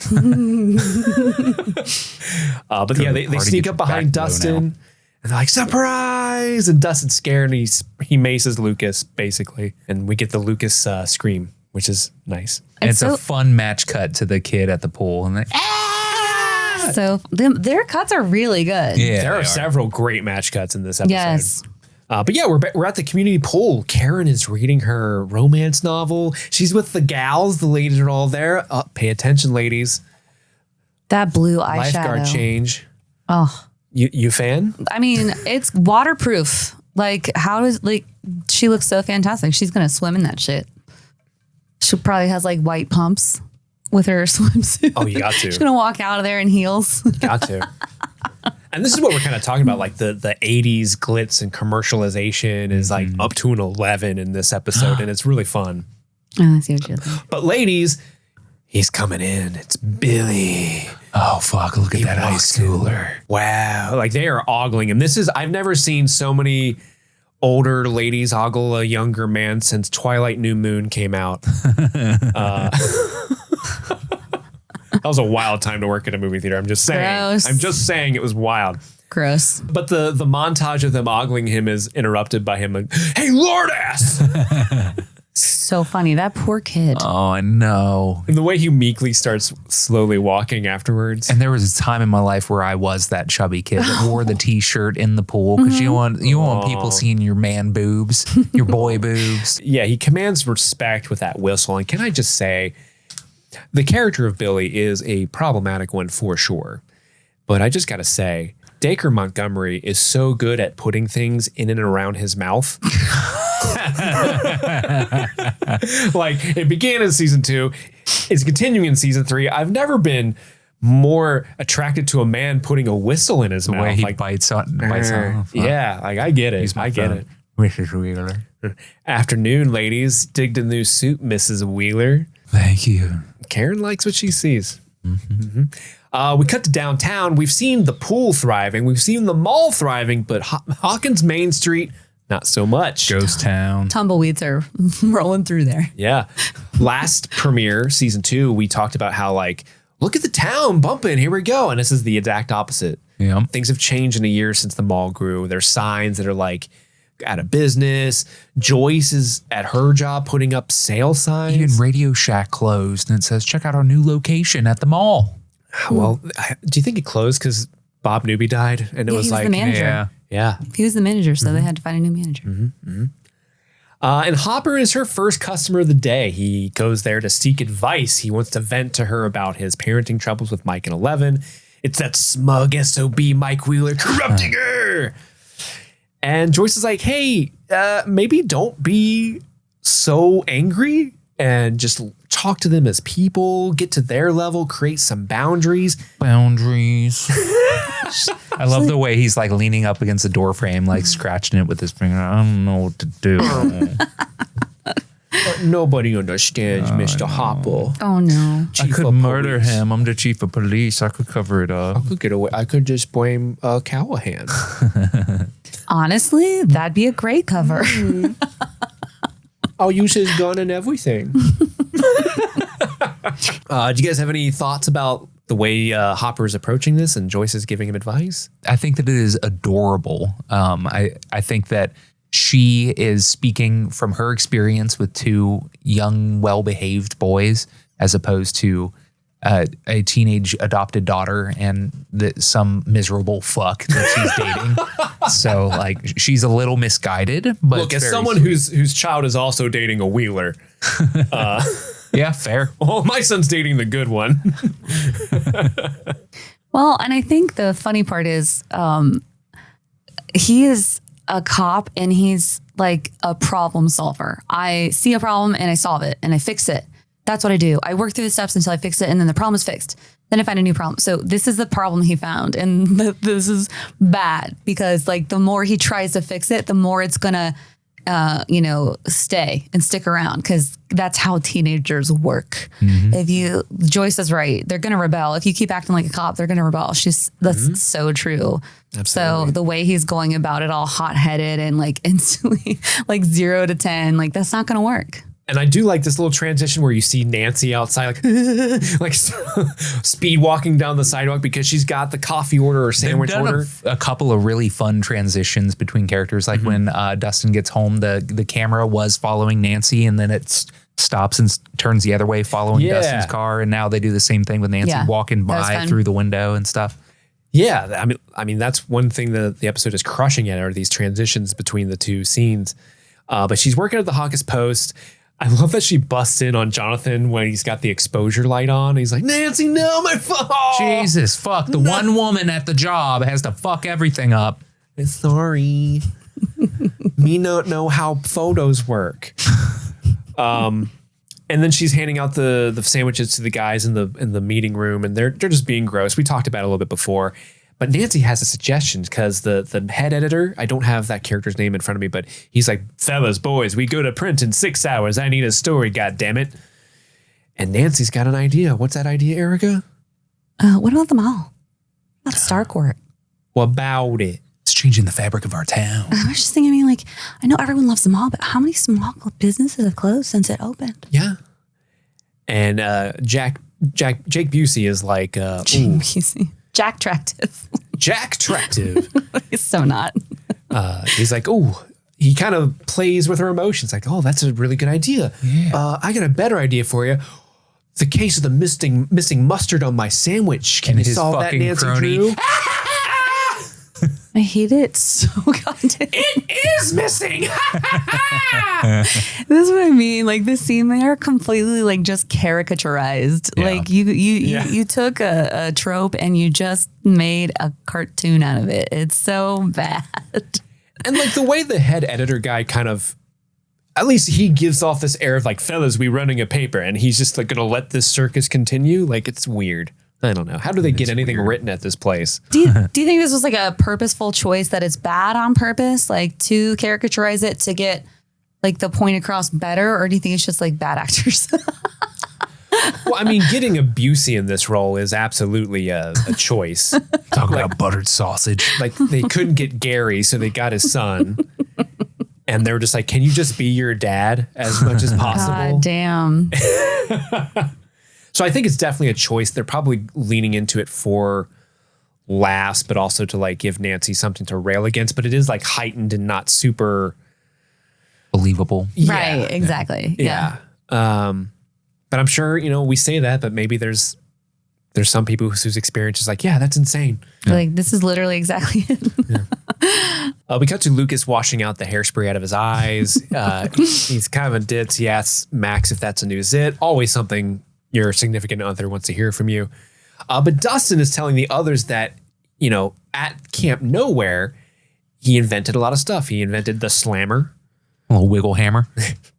But yeah, they sneak up behind Dustin and they're like, surprise! And Dustin's scared and he maces Lucas, basically. And we get the Lucas scream, which is nice. And it's a fun match cut to the kid at the pool. And so their cuts are really good. yeah, There are several great match cuts in this episode. Yes. But yeah, we're at the community pool. Karen is reading her romance novel. She's with the gals. The ladies are all there. Pay attention, ladies. That blue eyeshadow. Lifeguard change. Oh, You fan? I mean, it's waterproof. Like, she looks so fantastic. She's going to swim in that shit. She probably has like white pumps with her swimsuit. Oh, you got to. She's going to walk out of there in heels. Got to. And this is what we're kind of talking about. Like the 80s glitz and commercialization is like up to an 11 in this episode. And it's really fun. Oh, I see what you're doing. But ladies, he's coming in. It's Billy. oh, fuck. Look at that high schooler. Wow. Like they are ogling him. I've never seen so many older ladies ogle a younger man since Twilight New Moon came out. That was a wild time to work at a movie theater. I'm just saying. Gross. I'm just saying it was wild. Gross. But the montage of them ogling him is interrupted by him like, hey, lord ass. So funny. That poor kid. Oh, I know. And the way he meekly starts slowly walking afterwards. And there was a time in my life where I was that chubby kid that wore the t-shirt in the pool because you want people seeing your man boobs, your boy boobs. Yeah, he commands respect with that whistle. And can I just say, the character of Billy is a problematic one for sure. But I just got to say, Dacre Montgomery is so good at putting things in and around his mouth. Like, it began in season 2. It's continuing in season 3. I've never been more attracted to a man putting a whistle in his mouth. The way he like, bites off. Yeah, like I get it. I get it. Mrs. Wheeler. Afternoon, ladies. Dig the new suit, Mrs. Wheeler. Thank you. Karen likes what she sees. We cut to downtown. We've seen the pool thriving. We've seen the mall thriving, but Hawkins Main Street, not so much. Ghost Town. Tumbleweeds are rolling through there. Yeah. Last premiere, season 2, we talked about how, like, look at the town bumping. Here we go. And this is the exact opposite. Yeah. Things have changed in a year since the mall grew. There's signs that are like out of business. Joyce is at her job putting up sale signs. Even Radio Shack closed and it says, check out our new location at the mall. Well, do you think it closed because Bob Newby died? And it was he was like, the manager. yeah. He was the manager, so they had to find a new manager. And Hopper is her first customer of the day. He goes there to seek advice. He wants to vent to her about his parenting troubles with Mike and 11. It's that smug SOB Mike Wheeler corrupting her. And Joyce is like, hey, maybe don't be so angry and just talk to them as people, get to their level, create some boundaries. I love the way he's like leaning up against the door frame, like scratching it with his finger. I don't know what to do. Nobody understands Mr. Hopper. Oh, no. I could murder him. I'm the chief of police. I could cover it up. I could get away. I could just blame Callahan. Honestly, that'd be a great cover. I'll use his gun and everything. Do you guys have any thoughts about the way Hopper is approaching this and Joyce is giving him advice? I think that it is adorable. I think that she is speaking from her experience with two young, well-behaved boys as opposed to a teenage adopted daughter and some miserable fuck that she's dating. So like she's a little misguided. But look, as someone whose child is also dating a Wheeler. Yeah, fair. Oh, my son's dating the good one. Well, and I think the funny part is he is a cop and he's like a problem solver. I see a problem and I solve it and I fix it. That's what I do. I work through the steps until I fix it and then the problem is fixed. Then I find a new problem. So this is the problem he found. And this is bad because like the more he tries to fix it, the more it's going to, stay and stick around because that's how teenagers work. Joyce is right. They're going to rebel. If you keep acting like a cop, they're going to rebel. That's so true. Absolutely. So the way he's going about it all hot headed and like instantly like 0 to 10, like that's not going to work. And I do like this little transition where you see Nancy outside, like speed walking down the sidewalk because she's got the coffee order or sandwich order. A couple of really fun transitions between characters. Like when Dustin gets home, the camera was following Nancy and then it stops and turns the other way following Dustin's car. And now they do the same thing with Nancy walking by through the window and stuff. Yeah. I mean, that's one thing that the episode is crushing at are these transitions between the two scenes. But she's working at the Hawkins Post. I love that she busts in on Jonathan when he's got the exposure light on. He's like, Nancy, no, my phone. Jesus, fuck. The one woman at the job has to fuck everything up. Sorry. Me not know how photos work. And then she's handing out the sandwiches to the guys in the meeting room, and they're just being gross. We talked about it a little bit before. But Nancy has a suggestion because the head editor, I don't have that character's name in front of me, but he's like, fellas, boys, we go to print in 6 hours. I need a story, goddammit. And Nancy's got an idea. What's that idea, Erica? What about the mall? What about Starcourt? What about it? It's changing the fabric of our town. I was just thinking, I know everyone loves the mall, but how many small businesses have closed since it opened? Yeah. And Jake Busey is like, Jake Busey. Jack Tractive. Jack Tractive. He's so not. He's like, oh, he kind of plays with her emotions. Like, oh, that's a really good idea. Yeah. I got a better idea for you. The case of the missing mustard on my sandwich. Can you solve that, Nancy Drew? I hate it so goddamn. It is missing. This is what I mean. Like this scene, they are completely like just caricaturized. Yeah. Like you took a trope and you just made a cartoon out of it. It's so bad. And like the way the head editor guy kind of, at least he gives off this air of like, fellas, we running a paper, and he's just like gonna let this circus continue. Like it's weird. I don't know. How do they get anything written at this place? Do you think this was like a purposeful choice that it's bad on purpose, like to caricaturize it to get like the point across better? Or do you think it's just like bad actors? Well, I mean, getting a Busey in this role is absolutely a choice. Talk about buttered sausage. Like they couldn't get Gary, so they got his son. And they were just like, can you just be your dad as much as possible? God damn. So I think it's definitely a choice. They're probably leaning into it for laughs, but also to like give Nancy something to rail against. But it is like heightened and not super believable. Yeah. Right, exactly. Yeah. But I'm sure, we say that, but maybe there's some people whose experience is like, yeah, that's insane. Yeah. Like this is literally exactly it. Yeah. We cut to Lucas washing out the hairspray out of his eyes. He's kind of a ditz. He asks Max if that's a new zit. Always something your significant other wants to hear from you. But Dustin is telling the others that, at Camp Nowhere, he invented a lot of stuff. He invented the slammer. A little wiggle hammer.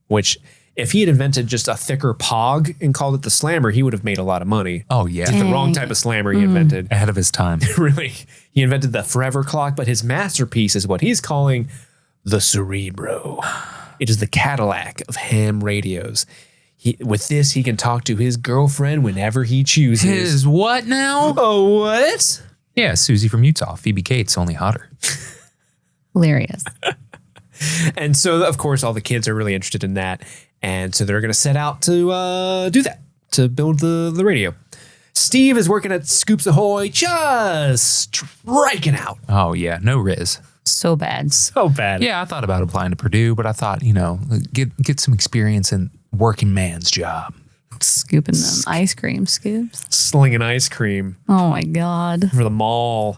Which, if he had invented just a thicker pog and called it the slammer, he would have made a lot of money. Oh, yeah. It's the wrong type of slammer he invented. Ahead of his time. Really. He invented the forever clock, but his masterpiece is what he's calling the Cerebro. It is the Cadillac of ham radios. With this, he can talk to his girlfriend whenever he chooses. His what now? Oh, what? Yeah, Suzie from Utah. Phoebe Cates, only hotter. Hilarious. And so, of course, all the kids are really interested in that. And so they're going to set out to do that, to build the radio. Steve is working at Scoops Ahoy, just striking out. Oh, yeah. No Riz. So bad. So bad. Yeah, I thought about applying to Purdue, but I thought, get some experience in working man's job. Scooping them ice cream scoops. Slinging ice cream. Oh, my God. For the mall.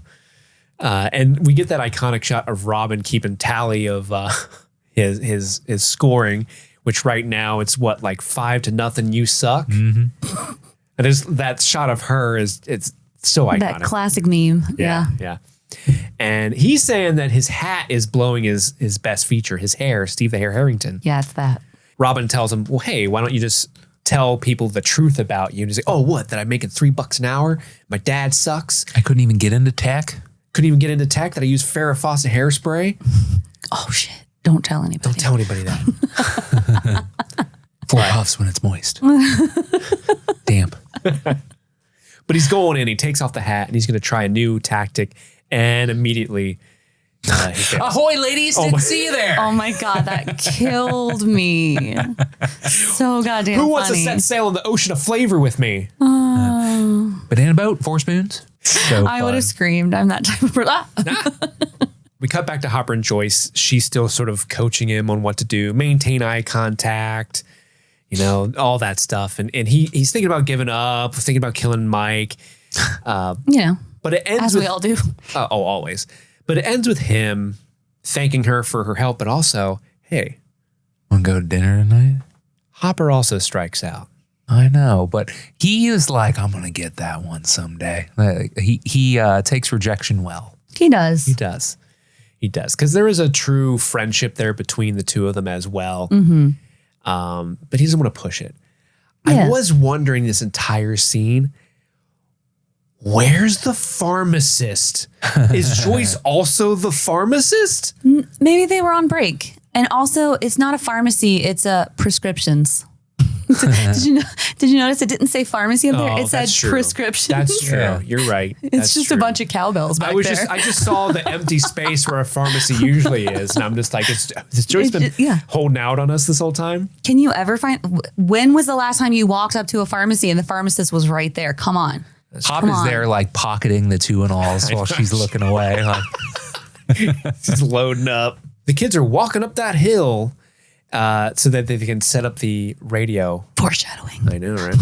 And we get that iconic shot of Robin keeping tally of his scoring, which right now it's what, like 5-0, you suck. Mm-hmm. And there's that shot of her it's so iconic. That classic meme. Yeah. And he's saying that his hat is blowing his best feature, his hair, Steve the Hair Harrington. Yeah, it's that. Robin tells him, well, hey, why don't you just tell people the truth about you. And he's like, oh, what? That I'm making $3 an hour? My dad sucks. I couldn't even get into tech. Couldn't even get into tech. That I use Farrah Fawcett hairspray. Oh, shit. Don't tell anybody. Don't tell anybody that. 4 puffs when it's moist. Damp. But he's going in. He takes off the hat and he's going to try a new tactic. And immediately, he fails. Ahoy, ladies! Didn't see you there. Oh my God, that killed me. So goddamn Who wants funny. to set sail on the ocean of flavor with me? Banana boat, 4 spoons. So I would have screamed. I'm that type of person. We cut back to Hopper and Joyce. She's still sort of coaching him on what to do, maintain eye contact, you know, all that stuff. And he's thinking about giving up, thinking about killing Mike. You know, But it ends as with, we all do. always. But it ends with him thanking her for her help, but also, hey, want to go to dinner tonight? Hopper also strikes out. I know, but he is like, I'm gonna get that one someday. Like, he takes rejection well. He does. He does. Because there is a true friendship there between the two of them as well. But he doesn't want to push it. Yeah. I was wondering this entire scene, where's the pharmacist? Is Joyce also the pharmacist? Maybe they were on break. And also, it's not a pharmacy, it's a prescriptions. Did you notice it didn't say pharmacy up there? Oh, It said that's true. prescriptions. That's true. Yeah. You're right. It's just a bunch of cowbells back there. I just saw the empty space where a pharmacy usually is, and I'm just like, has Joyce been holding out on us this whole time? Can you ever find, when was the last time you walked up to a pharmacy and the pharmacist was right there? Come on. Hop Come is on. there like pocketing the 2-and-alls while she's looking away. Like, Just loading up. The kids are walking up that hill so that they can set up the radio. Foreshadowing. I know, right?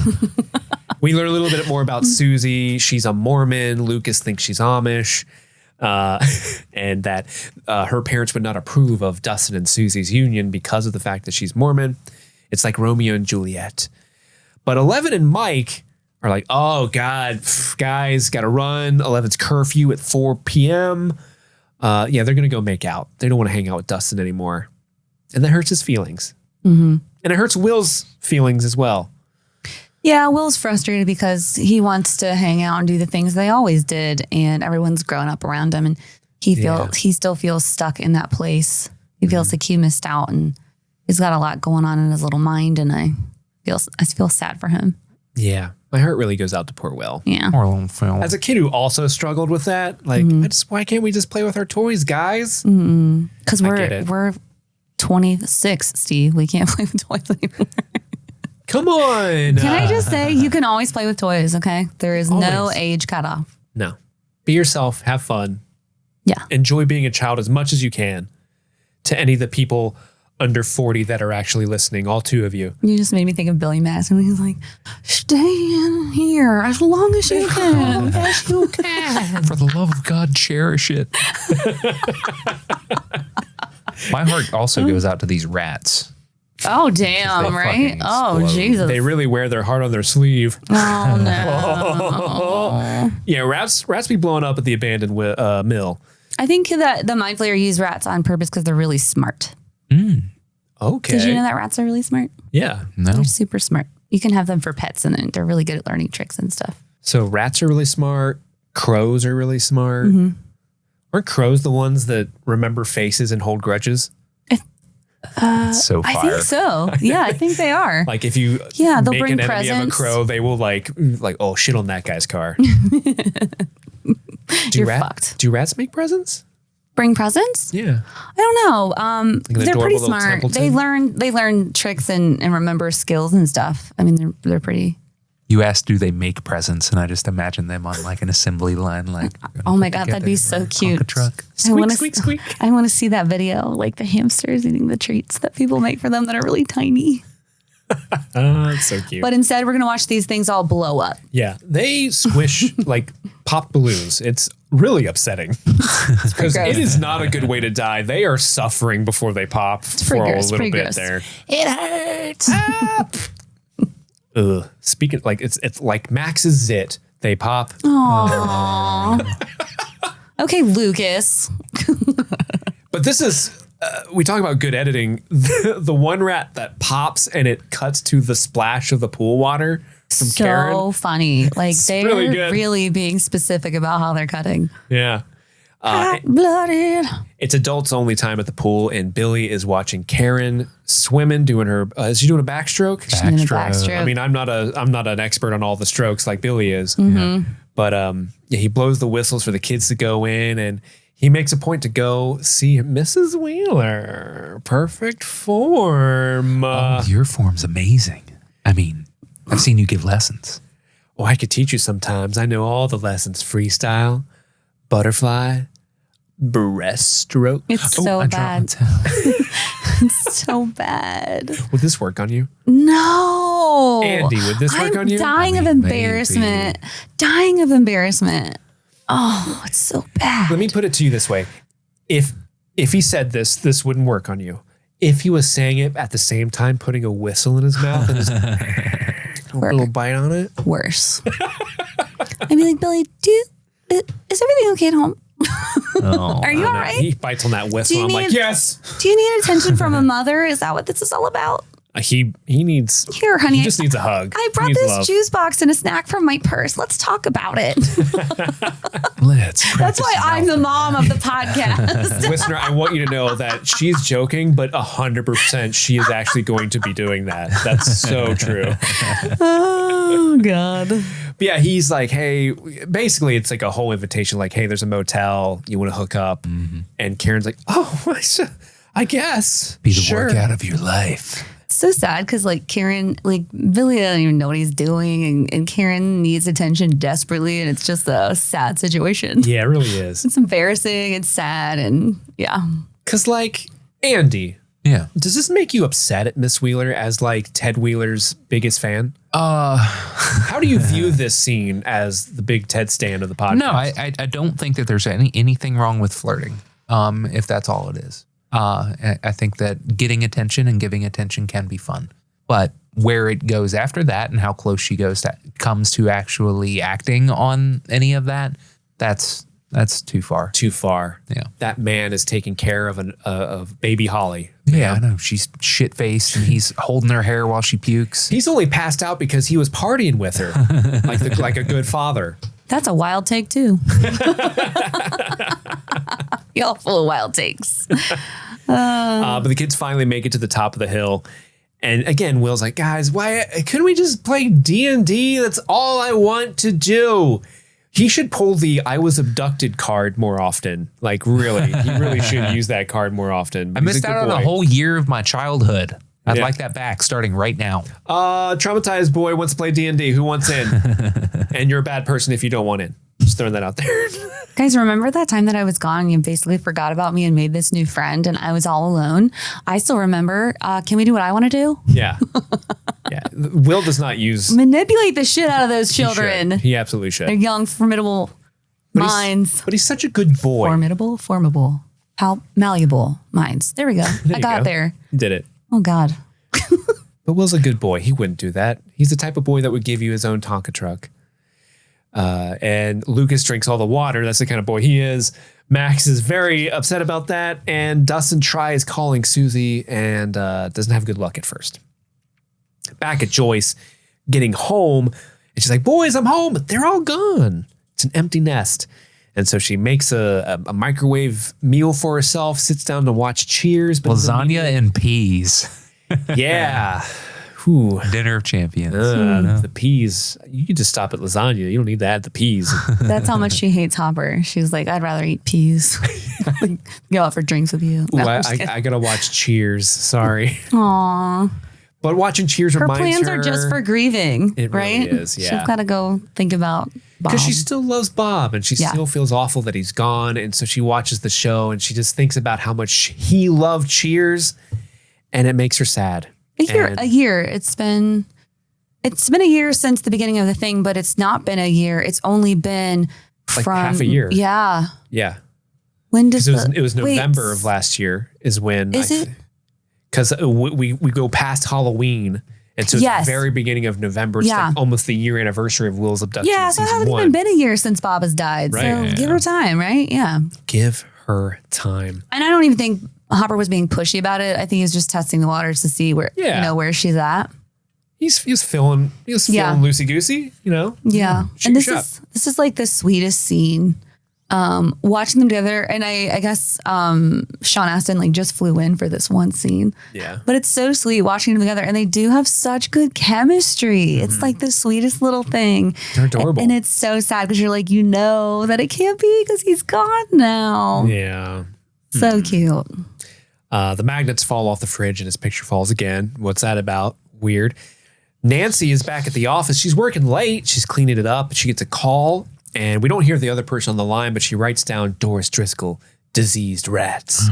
We learn a little bit more about Suzie. She's a Mormon. Lucas thinks she's Amish. And that her parents would not approve of Dustin and Susie's union because of the fact that she's Mormon. It's like Romeo and Juliet. But 11 and Mike are like, oh, God, guys, got to run. 11's curfew at 4 p.m. They're going to go make out. They don't want to hang out with Dustin anymore. And that hurts his feelings. And it hurts Will's feelings as well. Yeah, Will's frustrated because he wants to hang out and do the things they always did, and everyone's grown up around him, and he still feels stuck in that place. He feels like he missed out, and he's got a lot going on in his little mind, and I feel sad for him. Yeah, my heart really goes out to poor Will. Yeah. poor little Phil. As a kid who also struggled with that, like, why can't we just play with our toys, guys? Because I get it. we're 26, Steve. We can't play with toys anymore. Come on. Can I just say, you can always play with toys, okay? There is no Always. age cutoff. No. Be yourself. Have fun. Yeah. Enjoy being a child as much as you can. To any of the people under 40 that are actually listening, all 2 of you. You just made me think of Billy Madison when he's like, stay in here as long as you can. As you can. For the love of God, cherish it. My heart also goes out to these rats. Oh, They damn, right? fucking Oh, explode. Jesus. They really wear their heart on their sleeve. Oh, no. Yeah, rats be blowing up at the abandoned mill. I think that the Mind Flayer use rats on purpose because they're really smart. Okay. Did you know that rats are really smart? Yeah. No. They're super smart. You can have them for pets, and they're really good at learning tricks and stuff. So rats are really smart. Crows are really smart. Aren't crows the ones that remember faces and hold grudges? So far. I think so. Yeah, I think they are. Like if you Yeah, they'll make bring an enemy of a presents. crow, they will like, oh, shit on that guy's car. You're fucked. Do rats make presents? Bring presents? Yeah. I don't know. an They're adorable pretty little smart. Templeton? They learn tricks and remember skills and stuff. I mean, they're pretty. You asked, do they make presents? And I just imagine them on like an assembly line. Like, Oh my God, that'd be so cute. Tonka truck. Squeak, squeak, squeak. I want to see that video, like the hamsters eating the treats that people make for them that are really tiny. That's so cute. But instead, we're gonna watch these things all blow up. Yeah, they squish like pop balloons. It's really upsetting because it is not a good way to die. They are suffering before they pop for a little pretty bit gross. there. It hurts. Ugh. Speaking like it's like Max's zit. They pop. Aww. Okay, Lucas. But this is we talk about good editing. The one rat that pops and it cuts to the splash of the pool water from So Karen. funny. Like It's they're really good. really being specific about how they're cutting. Yeah. Blooded. It's adults only time at the pool, and Billy is watching Karen swimming, doing her. Is she doing a backstroke? Doing a backstroke. I mean, I'm not an expert on all the strokes like Billy is, but yeah, he blows the whistles for the kids to go in, and he makes a point to go see Mrs. Wheeler. Perfect form. Your form's amazing. I mean, I've seen you give lessons. Oh, I could teach you sometimes. I know all the lessons: freestyle, butterfly, breaststroke. It's so I dropped bad. my towel. It's so bad. Would this work on you? No. Andy, would this work on you? Dying of embarrassment. Dying of embarrassment. Oh, it's so bad. Let me put it to you this way. If he said this wouldn't work on you. If he was saying it at the same time, putting a whistle in his mouth and just a little bite on it. Worse. I'd be like, Billy, is everything okay at home? Are you all right? He bites on that whistle. I'm like, yes. Do you need attention from a mother? Is that what this is all about? He needs. Here, honey. He just needs a hug. I He brought needs this love. juice box and a snack from my purse. Let's talk about it. Let's That's why I'm the mom of the podcast. Listener, I want you to know that she's joking, but 100% she is actually going to be doing that. That's so true. Oh, God. But yeah, he's like, hey, basically it's like a whole invitation. Like, hey, there's a motel. You want to hook up? And Karen's like, oh, I guess. Be the sure. workout of your life. So sad because like Karen, like Billy doesn't even know what he's doing, and Karen needs attention desperately, and it's just a sad situation. Yeah, it really is. It's embarrassing, it's sad, and yeah. Because like, Andy, Yeah. does this make you upset at Miss Wheeler as like Ted Wheeler's biggest fan? How do you view this scene as the big Ted stan of the podcast? No, I don't think that there's anything wrong with flirting, if that's all it is. I think that getting attention and giving attention can be fun, but where it goes after that and how close she comes to actually acting on any of that, that's too far. Too far. Yeah. That man is taking care of baby Holly. Yeah, I know. She's shit faced and he's holding her hair while she pukes. He's only passed out because he was partying with her, like a good father. That's a wild take too. Y'all full of wild takes. But the kids finally make it to the top of the hill. And again, Will's like, guys, why couldn't we just play D&D? That's all I want to do. He should pull the I was abducted card more often. Like, really, he really should use that card more often. I missed out on a whole year of my childhood. I'd Yeah. like that back starting right now. Traumatized boy wants to play D&D. Who wants in? And you're a bad person if you don't want in. Just throwing that out there. Guys, remember that time that I was gone and you basically forgot about me and made this new friend and I was all alone? I still remember. Can we do what I want to do? Yeah. Yeah. Will does not use. Manipulate the shit out of those He should. children. He absolutely should. They're young, formidable minds. But he's such a good boy. Formable, malleable minds. There we go. There I you got go. it there. He did it. Oh, God. But Will's a good boy. He wouldn't do that. He's the type of boy that would give you his own Tonka truck. And Lucas drinks all the water. That's the kind of boy he is. Max is very upset about that. And Dustin tries calling Suzie and doesn't have good luck at first. Back at Joyce, getting home. And she's like, boys, I'm home. But they're all gone. It's an empty nest. And so she makes a microwave meal for herself, sits down to watch Cheers. But Lasagna and peas. yeah. Ooh. Dinner of champions. The peas. You can just stop at lasagna. You don't need to add the peas. That's how much she hates Hopper. She's like, I'd rather eat peas. Go out for drinks with you. Ooh, No, I I'm just kidding. gotta watch Cheers. Sorry. Aw. But watching Cheers Her reminds plans her are just for grieving, It really right? is, yeah. She's got to go think about Bob. because she still loves Bob and she Yeah. still feels awful that he's gone. And so she watches the show and she just thinks about how much he loved Cheers, and it makes her sad. And- A year. It's been a year since the beginning of the thing, but it's not been a year. It's only been Like from half a year. Yeah. Yeah. When does Because the, it was wait, November of last year is when. Is it? Because we go past Halloween. And so it's Yes. the very beginning of November. It's Yeah. like almost the year anniversary of Will's abduction. Yeah, so it season hasn't one. even been a year since Bob has died. Right. So Yeah. give her time, right? Yeah. Give her time. And I don't even think Hopper was being pushy about it. I think he was just testing the waters to see where where she's at. He's feeling loosey goosey, Yeah, Shoot and your this is like the sweetest scene. Watching them together, and I guess Sean Astin like just flew in for this one scene. Yeah, but it's so sweet watching them together, and they do have such good chemistry. It's like the sweetest little thing. They're adorable, and it's so sad because you're like, that it can't be because he's gone now. Yeah, so cute. The magnets fall off the fridge, and his picture falls again. What's that about? Weird. Nancy is back at the office. She's working late. She's cleaning it up. She gets a call, and we don't hear the other person on the line, but she writes down Doris Driscoll, diseased rats.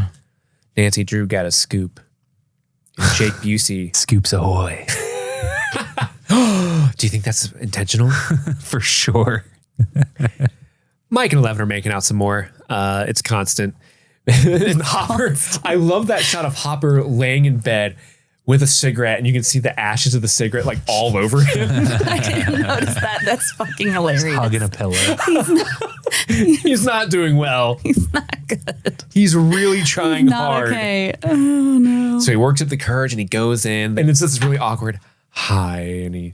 Nancy Drew got a scoop. And Jake Busey. Scoops ahoy. Do you think that's intentional? For sure. Mike and Eleven are making out some more. It's constant. And Hopper, I love that shot of Hopper laying in bed with a cigarette, and you can see the ashes of the cigarette like all over him. I didn't notice that. That's fucking hilarious. He's hugging a pillow. He's not doing well. He's not good. He's really trying hard. Okay. Oh no. So he works up the courage and he goes in, and it's this really awkward hi, and he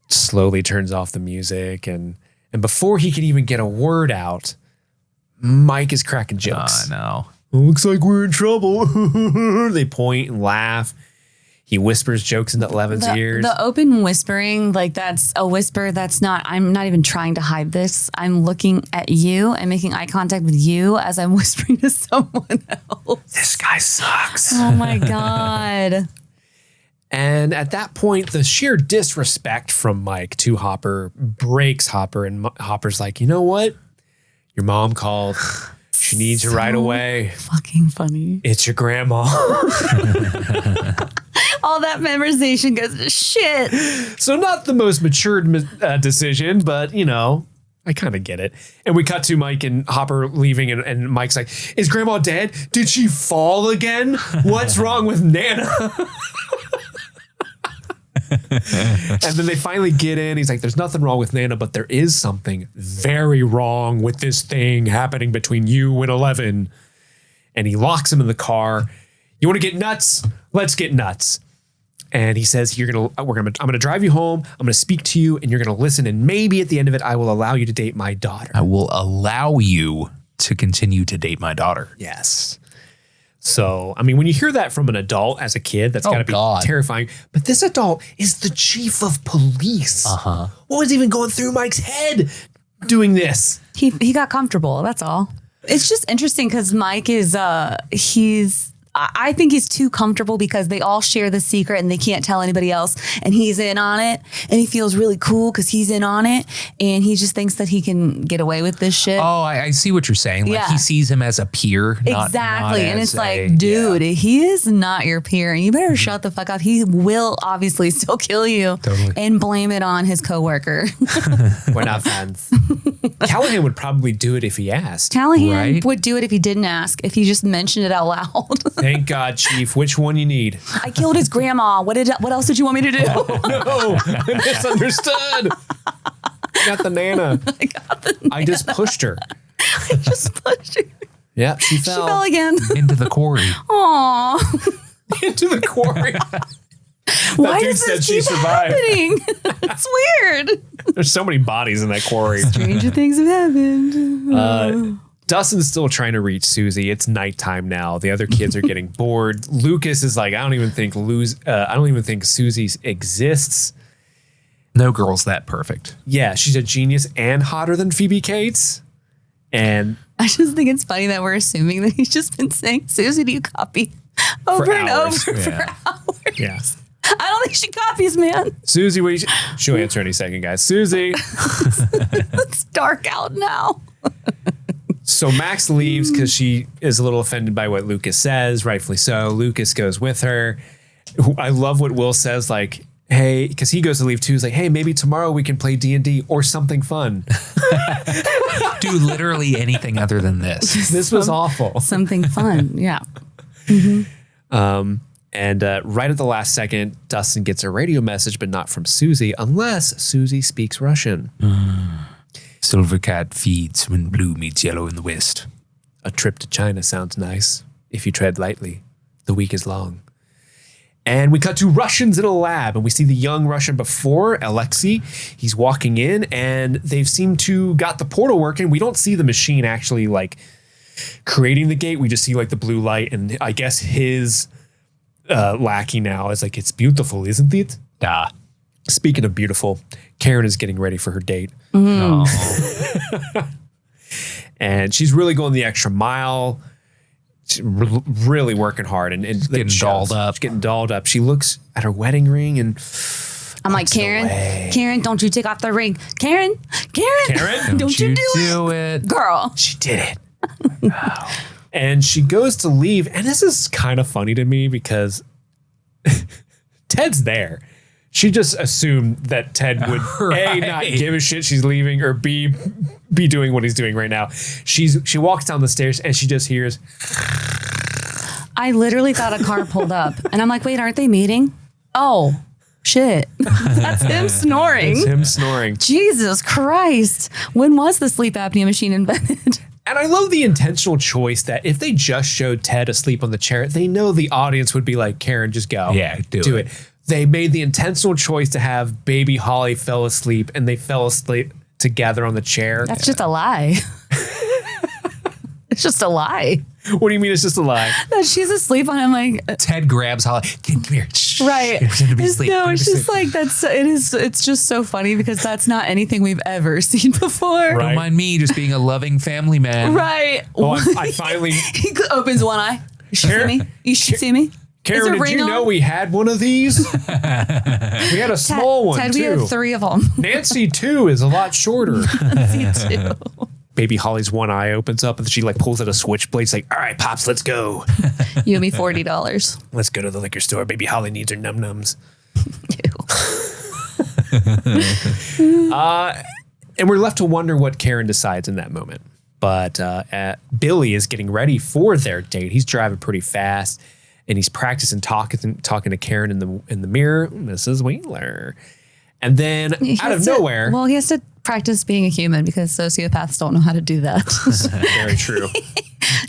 slowly turns off the music, and before he can even get a word out, Mike is cracking jokes. Oh no. Looks like we're in trouble. They point and laugh. He whispers jokes into Eleven's ears. The open whispering, like that's a whisper that's not, I'm not even trying to hide this. I'm looking at you and making eye contact with you as I'm whispering to someone else. This guy sucks. Oh my God. And at that point, the sheer disrespect from Mike to Hopper breaks Hopper. And Hopper's like, you know what? Your mom called. She needs you right away. Fucking funny. It's your grandma. All that memorization goes to shit. So not the most matured decision, but, I kind of get it. And we cut to Mike and Hopper leaving, and Mike's like, is grandma dead? Did she fall again? What's wrong with Nana? And then they finally get in. He's like, there's nothing wrong with Nana, but there is something very wrong with this thing happening between you and Eleven. And he locks him in the car. You want to get nuts? Let's get nuts. And he says, I'm going to drive you home. I'm going to speak to you, and you're going to listen. And maybe at the end of it, I will allow you to date my daughter. I will allow you to continue to date my daughter. Yes. So, I mean, when you hear that from an adult as a kid, that's got to be terrifying. But this adult is the chief of police. Uh-huh. What was even going through Mike's head doing this? He got comfortable. That's all. It's just interesting because Mike is, I think he's too comfortable because they all share the secret and they can't tell anybody else. And he's in on it. And he feels really cool because he's in on it. And he just thinks that he can get away with this shit. Oh, I see what you're saying. Like he sees him as a peer. Exactly. Not and it's like, dude, he is not your peer. And you better shut the fuck up. He will obviously still kill you. Totally. And blame it on his coworker. We're not fans. Callahan would probably do it if he asked. Callahan would do it if he didn't ask. If he just mentioned it out loud. Thank God, Chief. Which one you need? I killed his grandma. What else did you want me to do? No, I misunderstood. I got the Nana. I just pushed her. Yeah, she fell. She fell again. Into the quarry. Aw. Into the quarry. Why does this keep happening? It's weird. There's so many bodies in that quarry. Stranger things have happened. Dustin's still trying to reach Suzie. It's nighttime now. The other kids are getting bored. Lucas is like, I don't even think Suzie exists. No girl's that perfect. Yeah, she's a genius and hotter than Phoebe Cates. And I just think it's funny that we're assuming that he's just been saying, Suzie, do you copy? Over and over for hours. Yeah. I don't think she copies, man. Suzie, she'll answer any second, guys. Suzie. It's dark out now. So Max leaves because she is a little offended by what Lucas says, rightfully so. Lucas goes with her. I love what Will says, like, hey, because he goes to leave too. He's like, hey, maybe tomorrow we can play D&D or something fun. Do literally anything other than this. This was awful. Something fun, yeah. Mm-hmm. And right at the last second, Dustin gets a radio message, but not from Suzie, unless Suzie speaks Russian. Silver cat feeds when blue meets yellow in the west. A trip to China sounds nice. If you tread lightly, the week is long. And we cut to Russians in a lab, and we see the young Russian before, Alexei. He's walking in, and they've seemed to got the portal working. We don't see the machine actually like creating the gate. We just see like the blue light, and I guess his lackey now is like, it's beautiful, isn't it? Nah. Speaking of beautiful, Karen is getting ready for her date. Oh. And she's really going the extra mile. She's really working hard and getting dolled up. She's getting dolled up. She looks at her wedding ring and I'm like, Karen, don't you take off the ring. Karen, don't you do it. Girl. She did it. Wow. And she goes to leave. And this is kind of funny to me because Ted's there. She just assumed that Ted would A, not give a shit she's leaving, or B, be doing what he's doing right now. She walks down the stairs and she just hears. I literally thought a car pulled up and I'm like, wait, aren't they meeting? Oh, shit. That's him snoring. It's him snoring. Jesus Christ. When was the sleep apnea machine invented? And I love the intentional choice that if they just showed Ted asleep on the chair, they know the audience would be like, Karen, just go. Yeah, do it. They made the intentional choice to have baby Holly fell asleep, and they fell asleep together on the chair. That's just a lie. It's just a lie. What do you mean it's just a lie? That she's asleep on him, like Ted grabs Holly. Come here. Right. It's just like it's just so funny because that's not anything we've ever seen before. Don't mind me just being a loving family man. Right. Oh, I finally he opens one eye. You should see me. You should see me. Karen, did you know we had one of these? We had a small one, Ted, too. we had 3 of them. Nancy, too, is a lot shorter. Nancy, too. Baby Holly's one eye opens up and she like pulls out a switchblade. She's like, all right, Pops, let's go. You owe me $40. Let's go to the liquor store. Baby Holly needs her num-nums. And we're left to wonder what Karen decides in that moment. But Billy is getting ready for their date. He's driving pretty fast. And he's practicing talking to Karen in the mirror, Mrs. Wheeler. And then out of nowhere. Well, he has to practice being a human because sociopaths don't know how to do that. Very true.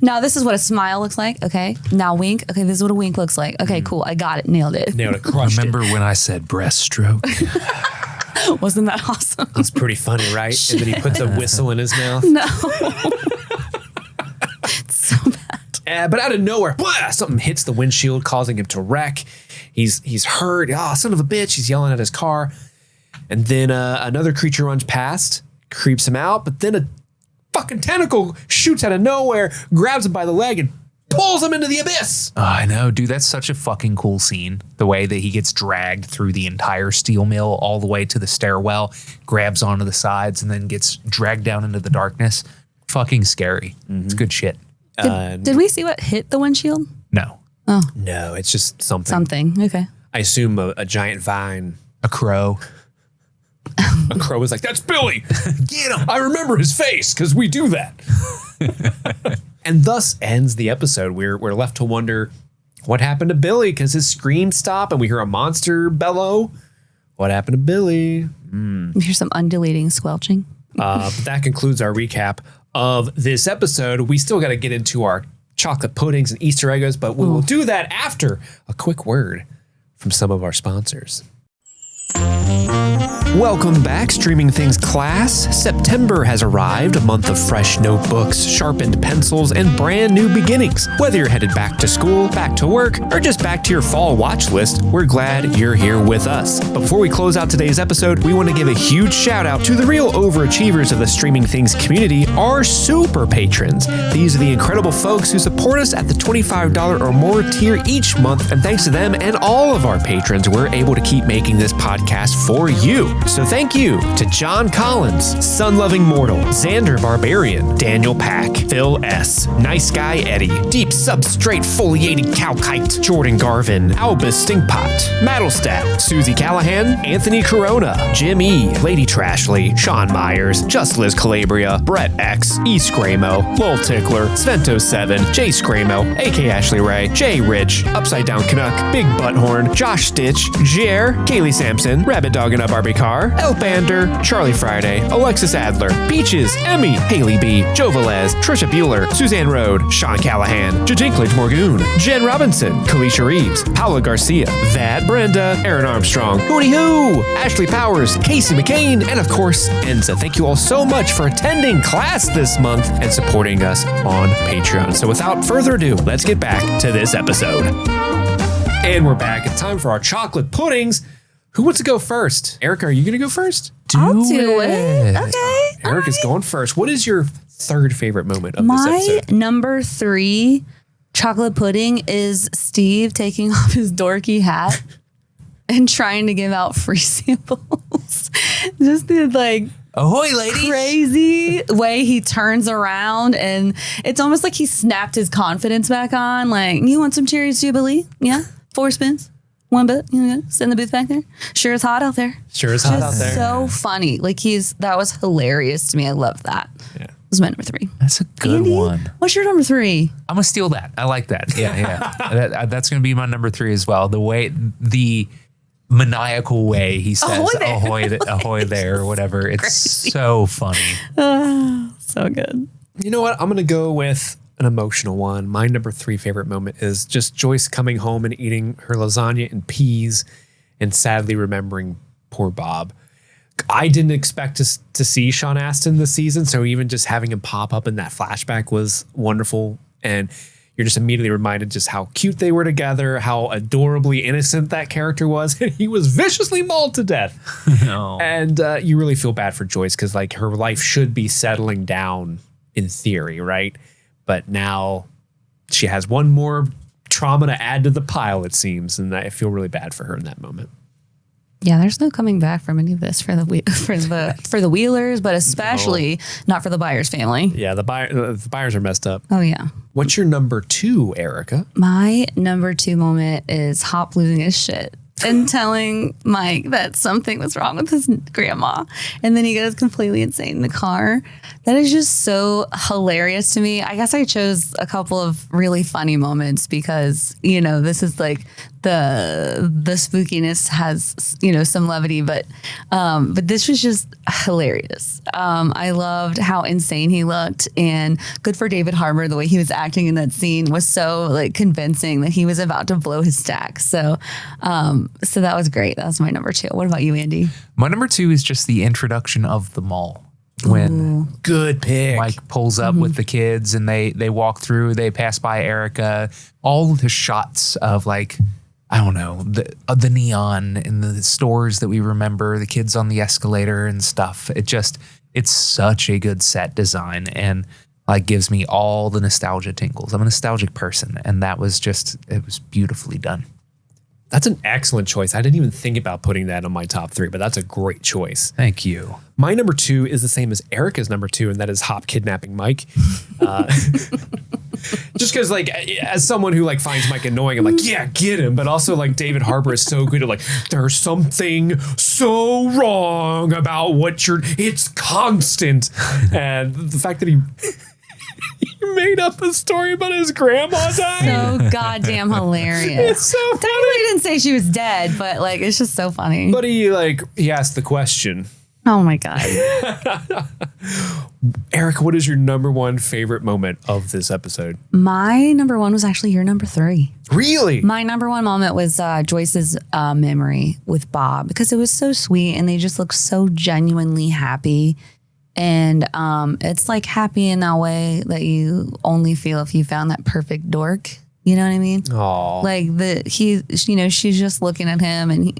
Now, this is what a smile looks like. Okay. Now, wink. Okay. This is what a wink looks like. Okay, cool. I got it. Nailed it. Nailed it. Crushed Remember when I said breaststroke? Wasn't that awesome? It's pretty funny, right? And then he puts a whistle in his mouth. No. It's so bad. But out of nowhere, blah, something hits the windshield, causing him to wreck. He's hurt. Oh, son of a bitch. He's yelling at his car. And then another creature runs past, creeps him out, but then a fucking tentacle shoots out of nowhere, grabs him by the leg, and pulls him into the abyss. Oh, I know, dude. That's such a fucking cool scene. The way that he gets dragged through the entire steel mill all the way to the stairwell, grabs onto the sides, and then gets dragged down into the darkness. Fucking scary. Mm-hmm. It's good shit. Did we see what hit the windshield? No. Oh. No, it's just something. Something. Okay. I assume a giant vine. A crow. A crow was like, that's Billy. Get him. I remember his face because we do that. And thus ends the episode. We're left to wonder what happened to Billy because his screams stop and we hear a monster bellow. What happened to Billy? We hear some undulating squelching. But that concludes our recap of this episode. We still got to get into our chocolate puddings and Easter eggs, but we will do that after a quick word from some of our sponsors. Welcome back, Streaming Things class. September has arrived, a month of fresh notebooks, sharpened pencils, and brand new beginnings. Whether you're headed back to school, back to work, or just back to your fall watch list, we're glad you're here with us. Before we close out today's episode, we want to give a huge shout out to the real overachievers of the Streaming Things community, our super patrons. These are the incredible folks who support us at the $25 or more tier each month, and thanks to them and all of our patrons, we're able to keep making this podcast for you. So thank you to John Collins, Sun-Loving Mortal, Xander Barbarian, Daniel Pack, Phil S., Nice Guy Eddie, Deep Substrate Foliated Calcite, Jordan Garvin, Albus Stinkpot, Maddlestat, Suzie Callahan, Anthony Corona, Jim E., Lady Trashley, Sean Myers, Just Liz Calabria, Brett X, E. Scramo, Lol Tickler, Svento7, Jay Scramo, AK Ashley Ray, Jay Rich, Upside Down Canuck, Big Butthorn, Josh Stitch, Jer, Kaylee Sampson, Rabbit Dog and a Barbie Car, Avatar, El Bander, Charlie Friday, Alexis Adler, Peaches, Emmy, Haley B, Joe Velez, Trisha Bueller, Suzanne Rode, Sean Callahan, Jadinklage Morgoon, Jen Robinson, Kalisha Reeves, Paula Garcia, Vad Brenda, Aaron Armstrong, Hootie Hoo, Ashley Powers, Casey McCain, and of course, Enza. Thank you all so much for attending class this month and supporting us on Patreon. So without further ado, let's get back to this episode. And we're back. It's time for our chocolate puddings. Who wants to go first? Erica, are you going to go first? I'll do it. Okay. Erica's going first. What is your third favorite moment of this episode? My number 3 chocolate pudding is Steve taking off his dorky hat and trying to give out free samples. Just the Ahoy, ladies. crazy way he turns around, and it's almost like he snapped his confidence back on. Like, you want some cherries Jubilee? Yeah. 4 spins. 1 bit. You know, sit in the booth back there. Sure is hot out there. Sure is hot out there. So funny. Like, that was hilarious to me. I love that. Yeah. That was my number 3. That's a good Andy, one. what's your number 3? I'm gonna steal that. I like that. Yeah. That's gonna be my number 3 as well. The maniacal way he says ahoy there or whatever. It's so funny. So good. You know what? I'm going to go with an emotional one. My number 3 favorite moment is just Joyce coming home and eating her lasagna and peas and sadly remembering poor Bob. I didn't expect to see Sean Astin this season, so even just having him pop up in that flashback was wonderful. And you're just immediately reminded just how cute they were together, how adorably innocent that character was. And he was viciously mauled to death. No. And you really feel bad for Joyce because like her life should be settling down in theory, right? But now she has one more trauma to add to the pile, it seems. And I feel really bad for her in that moment. Yeah, there's no coming back from any of this for the Wheelers, but especially not for the Byers family. Yeah, the Byers are messed up. Oh, yeah. What's your number 2, Erica? My number 2 moment is Hop losing his shit and telling Mike that something was wrong with his grandma. And then he goes completely insane in the car. That is just so hilarious to me. I guess I chose a couple of really funny moments because, you know, this is like the spookiness has, you know, some levity, but this was just hilarious. I loved how insane he looked, and good for David Harbour. The way he was acting in that scene was so like convincing that he was about to blow his stack. So that was great. That was my number 2. What about you, Andy? My number 2 is just the introduction of the mall. When good pick. Mike pulls up with the kids and they walk through, they pass by Erica, all the shots of like, I don't know, the neon in the stores that we remember, the kids on the escalator and stuff. It's such a good set design and like gives me all the nostalgia tingles. I'm a nostalgic person, and it was beautifully done. That's an excellent choice. I didn't even think about putting that on my top 3, but that's a great choice. Thank you. My number 2 is the same as Erica's number 2, and that is Hop kidnapping Mike. Just because, like, as someone who like finds Mike annoying, I'm like, yeah, get him. But also, like, David Harbour is so good at like, there's something so wrong about it's constant, and the fact that he made up a story about his grandma dying. So goddamn hilarious. It's so funny. Technically, he didn't say she was dead, but like, it's just so funny. But he asked the question. Oh my God. Erica, what is your number 1 favorite moment of this episode? My number 1 was actually your number 3. Really? My number 1 moment was Joyce's memory with Bob, because it was so sweet and they just looked so genuinely happy. And it's like happy in that way that you only feel if you found that perfect dork. You know what I mean? Aww. Like she's just looking at him and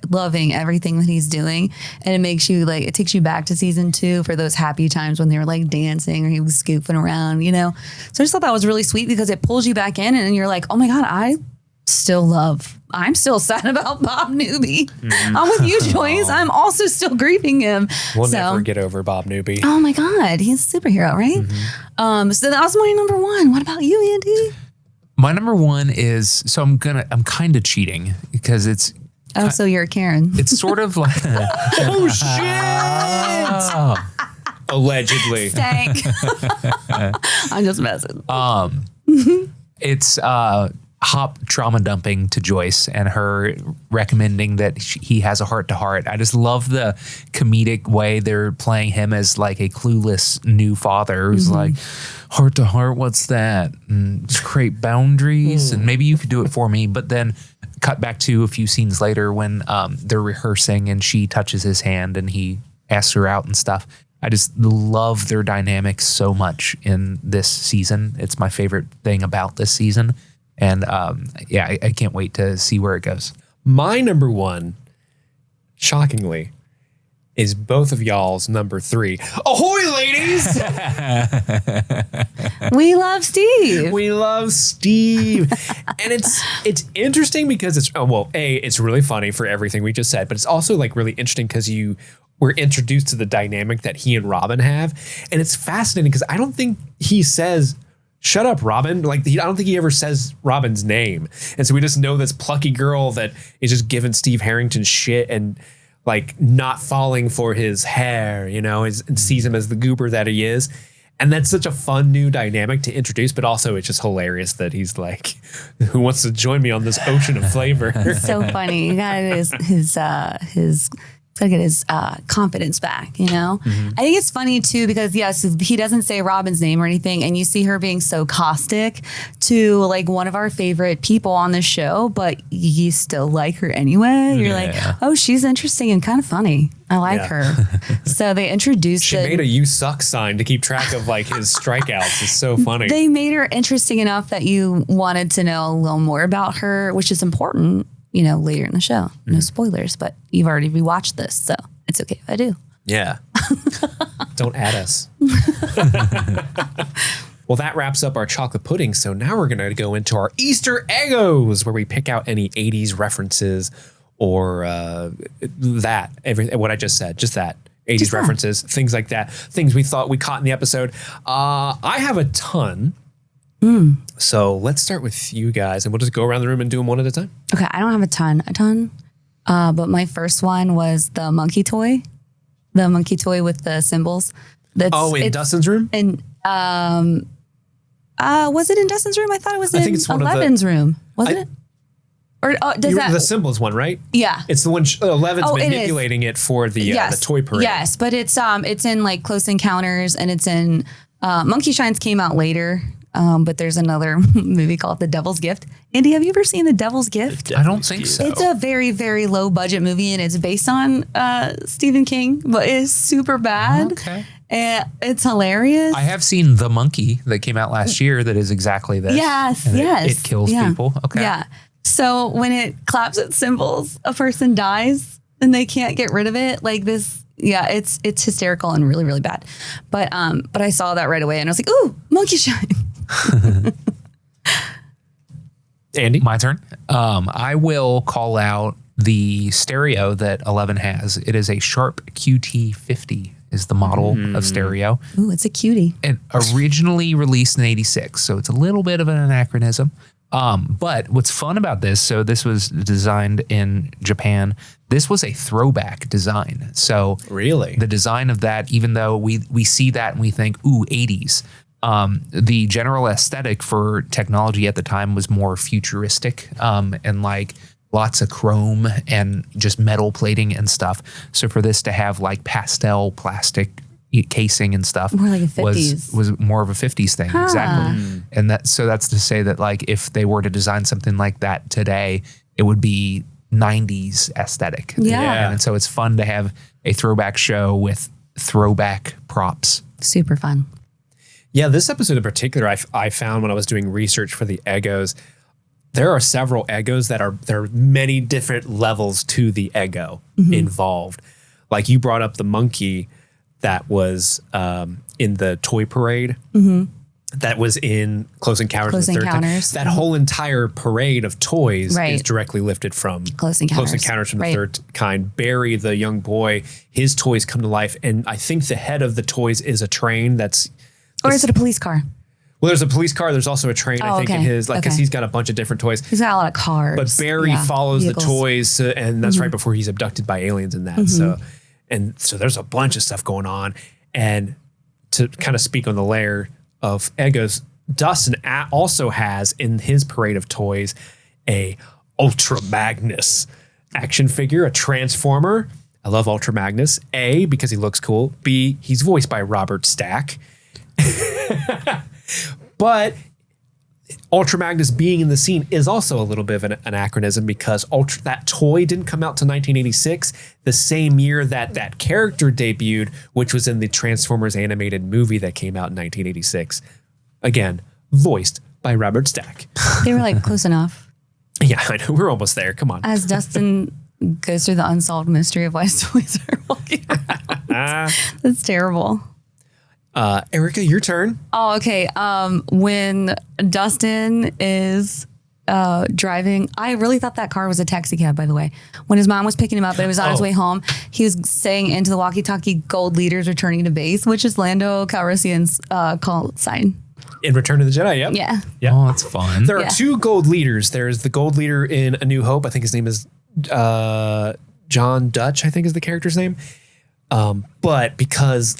loving everything that he's doing. And it makes you like, it takes you back to season 2 for those happy times when they were like dancing or he was scooping around, you know? So I just thought that was really sweet because it pulls you back in and you're like, oh my God, I'm still sad about Bob Newby. Mm-hmm. I'm with you, Joyce. I'm also still grieving him. We'll never get over Bob Newby. Oh my God. He's a superhero, right? Mm-hmm. So that was my number 1. What about you, Andy? My number 1 is, so I'm kind of cheating because it's. Oh, so you're a Karen. It's sort of like. Oh, shit. Allegedly. Stank. I'm just messing. It's Hop trauma dumping to Joyce and her recommending that he has a heart to heart. I just love the comedic way they're playing him as like a clueless new father who's like, heart to heart, what's that? And just create boundaries and maybe you could do it for me. But then cut back to a few scenes later when they're rehearsing and she touches his hand and he asks her out and stuff. I just love their dynamics so much in this season. It's my favorite thing about this season. And I can't wait to see where it goes. My number one, shockingly, is both of y'all's number 3. Ahoy, ladies! We love Steve. We love Steve. And it's interesting because it's really funny for everything we just said, but it's also like really interesting because we're introduced to the dynamic that he and Robin have. And it's fascinating because I don't think he says, shut up, Robin. Like, I don't think he ever says Robin's name. And so we just know this plucky girl that is just giving Steve Harrington shit and like not falling for his hair, and sees him as the goober that he is. And that's such a fun new dynamic to introduce, but also it's just hilarious that he's like, who wants to join me on this ocean of flavor? It's so funny. You got his to get his confidence back, I think it's funny too because yes, he doesn't say Robin's name or anything, and you see her being so caustic to like one of our favorite people on the show, but you still like her anyway. You're like, oh, she's interesting and kind of funny. I like her. So they introduced. She made a "you suck" sign to keep track of like his strikeouts. It's so funny. They made her interesting enough that you wanted to know a little more about her, which is important. Later in the show. No spoilers, but you've already rewatched this, so it's okay if I do. Yeah. Don't add us. Well, that wraps up our chocolate pudding. So now we're going to go into our Easter Eggos, where we pick out any 80s references or what I just said, just that. 80s just references, things like that. Things we thought we caught in the episode. I have a ton. So let's start with you guys and we'll just go around the room and do them one at a time. Okay, I don't have a ton. But my first one was the monkey toy with the symbols. In Dustin's room? And was it in Dustin's room? I thought it was in Eleven's room. Wasn't it? Or the symbols one, right? Yeah. It's the one Eleven's manipulating it for the toy parade. Yes, but it's in like Close Encounters and it's in Monkey Shines came out later. But there's another movie called The Devil's Gift. Andy, have you ever seen The Devil's Gift? I don't think so. It's a very, very low budget movie and it's based on Stephen King, but it's super bad. Okay. And it's hilarious. I have seen The Monkey that came out last year that is exactly this. Yes. It kills people. Okay. Yeah. So when it claps its cymbals, a person dies and they can't get rid of it like this. Yeah, it's hysterical and really, really bad. But I saw that right away and I was like, ooh, Monkey Shine. Andy, my turn. I will call out the stereo that 11 has. It is a Sharp QT50 is the model of stereo. Ooh, it's a cutie. And originally released in 86, so it's a little bit of an anachronism. But what's fun about this, so this was designed in Japan. This was a throwback design. So really, the design of that, even though we see that and we think, ooh, 80s. The general aesthetic for technology at the time was more futuristic and like lots of chrome and just metal plating and stuff. So for this to have like pastel plastic casing and stuff more like a 50s. was more of a 50s thing. Huh. Exactly. And that's to say that like if they were to design something like that today, it would be 90s aesthetic. Yeah. And so it's fun to have a throwback show with throwback props. Super fun. Yeah, this episode in particular, I found when I was doing research for the Eggos, there are several Eggos there are many different levels to the Eggo involved. Like you brought up the monkey that was in the toy parade. That was in Close Encounters of the Third Kind. That whole entire parade of toys is directly lifted from Close Encounters from the Third Kind. Barry, the young boy, his toys come to life. And I think the head of the toys is a train that's... Or is it a police car? Well, there's a police car. There's also a train, I think, in his, because he's got a bunch of different toys. He's got a lot of cars. But Barry follows vehicles. The toys, and that's right before he's abducted by aliens and that. So there's a bunch of stuff going on. And to kind of speak on the layer of Eggos, Dustin also has in his parade of toys a Ultra Magnus action figure, a Transformer. I love Ultra Magnus. A, because he looks cool. B, he's voiced by Robert Stack. But Ultra Magnus being in the scene is also a little bit of an anachronism because that toy didn't come out to 1986, the same year that character debuted, which was in the Transformers animated movie that came out in 1986. Again, voiced by Robert Stack. They were like close enough. Yeah, I know. We're almost there. Come on. As Dustin goes through the unsolved mystery of why his toys are walking around. That's terrible. Erica, your turn. Oh, okay. When Dustin is driving, I really thought that car was a taxi cab, by the way. When his mom was picking him up and it was on his way home, he was saying into the walkie-talkie, "Gold leaders returning to base," which is Lando Calrissian's call sign. In Return of the Jedi, yep. Yeah. Oh, that's fun. There are two gold leaders. There's the gold leader in A New Hope. I think his name is John Dutch, I think is the character's name. But because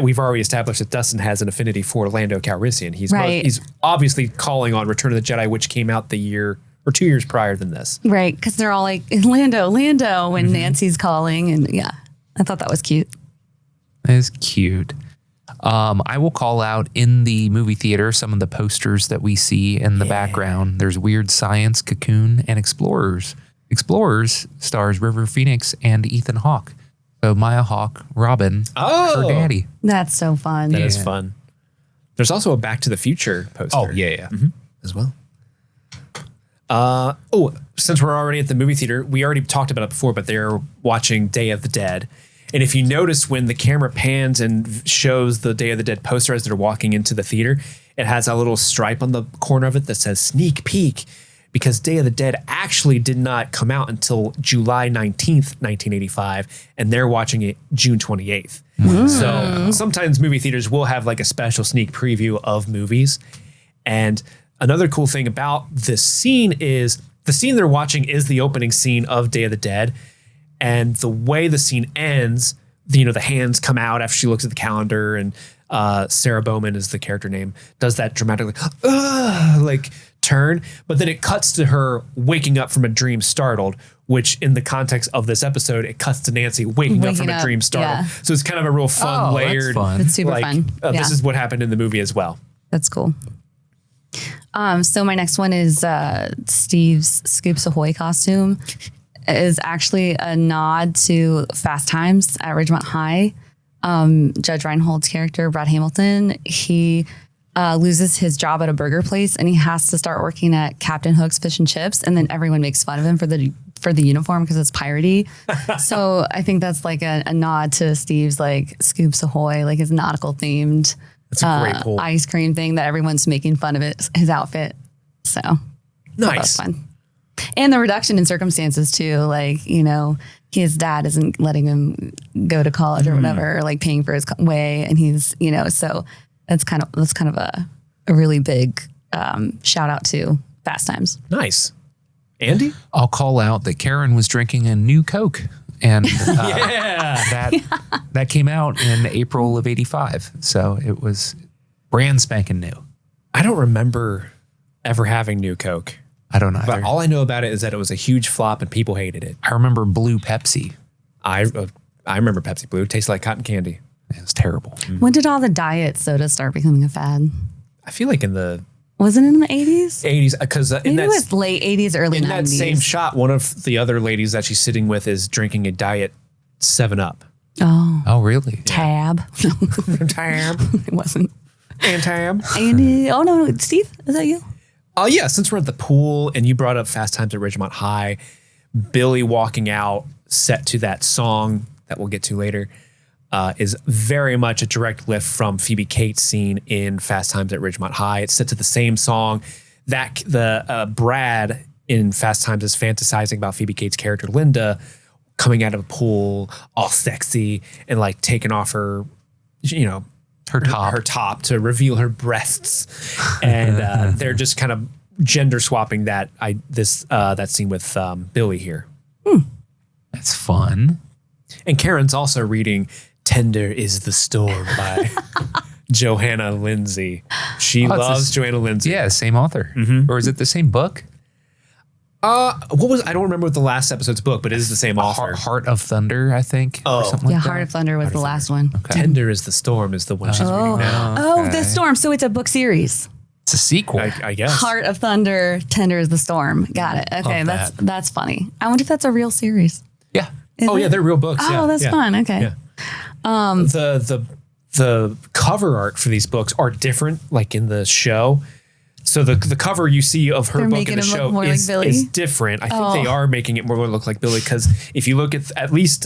we've already established that Dustin has an affinity for Lando Calrissian, he's obviously calling on Return of the Jedi, which came out the year or 2 years prior than this. Right, because they're all like, Lando, when Nancy's calling. And yeah, I thought that was cute. That is cute. I will call out in the movie theater some of the posters that we see in the background. There's Weird Science, Cocoon, and Explorers. Explorers stars River Phoenix and Ethan Hawke. So Maya Hawke, Robin, her daddy. That's so fun. That is fun. There's also a Back to the Future poster. Oh, yeah. As well. Since we're already at the movie theater, we already talked about it before, but they're watching Day of the Dead. And if you notice when the camera pans and shows the Day of the Dead poster as they're walking into the theater, it has a little stripe on the corner of it that says sneak peek, because Day of the Dead actually did not come out until July 19th, 1985, and they're watching it June 28th. So sometimes movie theaters will have like a special sneak preview of movies. And another cool thing about this scene is the scene they're watching is the opening scene of Day of the Dead. And the way the scene ends, the hands come out after she looks at the calendar, and Sarah Bowman is the character name, does that dramatic turn, but then it cuts to her waking up from a dream startled, which in the context of this episode, it cuts to Nancy waking up from a dream startled. Yeah. So it's kind of a real fun, layered. That's fun. It's super fun. This is what happened in the movie as well. That's cool. So my next one is Steve's Scoops Ahoy costume. Is actually a nod to Fast Times at Ridgemont High. Judge Reinhold's character, Brad Hamilton, he loses his job at a burger place and he has to start working at Captain Hook's Fish and Chips, and then everyone makes fun of him for the uniform because it's piratey. So I think that's like a nod to Steve's like Scoops Ahoy, like his nautical themed ice cream thing that everyone's making fun of his outfit. So nice. That's fun. And the reduction in circumstances too, like, his dad isn't letting him go to college or whatever, or like paying for his way. And he's, so that's kind of a really big shout out to Fast Times. Nice. Andy? I'll call out that Karen was drinking a new Coke, and that came out in April of '85. So it was brand spanking new. I don't remember ever having new Coke. I don't know. But all I know about it is that it was a huge flop and people hated it. I remember Blue Pepsi. I remember Pepsi Blue. It tasted like cotton candy. It was terrible. When did all the diet sodas start becoming a fad? I feel like wasn't it in the 80s? 80s, because it was late 80s, early 90s. In that same shot, one of the other ladies that she's sitting with is drinking a diet 7-Up. Oh, really? Tab. Tab. It wasn't. And Tab. Andy. Oh no, Steve, is that you? Yeah, since we're at the pool and you brought up Fast Times at Ridgemont High, Billy walking out set to that song that we'll get to later is very much a direct lift from Phoebe Cates' scene in Fast Times at Ridgemont High. It's set to the same song that the Brad in Fast Times is fantasizing about Phoebe Cates' character Linda coming out of a pool all sexy and like taking off her, her top to reveal her breasts, and they're just kind of gender swapping that scene with Billy here. That's fun. And Karen's also reading "Tender Is the Storm" by Johanna Lindsay. She loves Johanna Lindsay. Yeah, same author. Or is it the same book? I don't remember what the last episode's book, but it is the same author. Heart of Thunder, I think. Or something like that. Heart of Thunder was the last one. Tender is the Storm is the one she's reading now. Oh, The Storm. So it's a book series. It's a sequel. I guess. Heart of Thunder, Tender is the Storm. Got it. Okay, that's funny. I wonder if that's a real series. Yeah. Yeah, they're real books. Oh, that's fun. Okay. Yeah. The cover art for these books are different, like in the show. So the cover you see of her They're book making in the it look show more like Billy? is different. I think they are making it more look like Billy, because if you look at least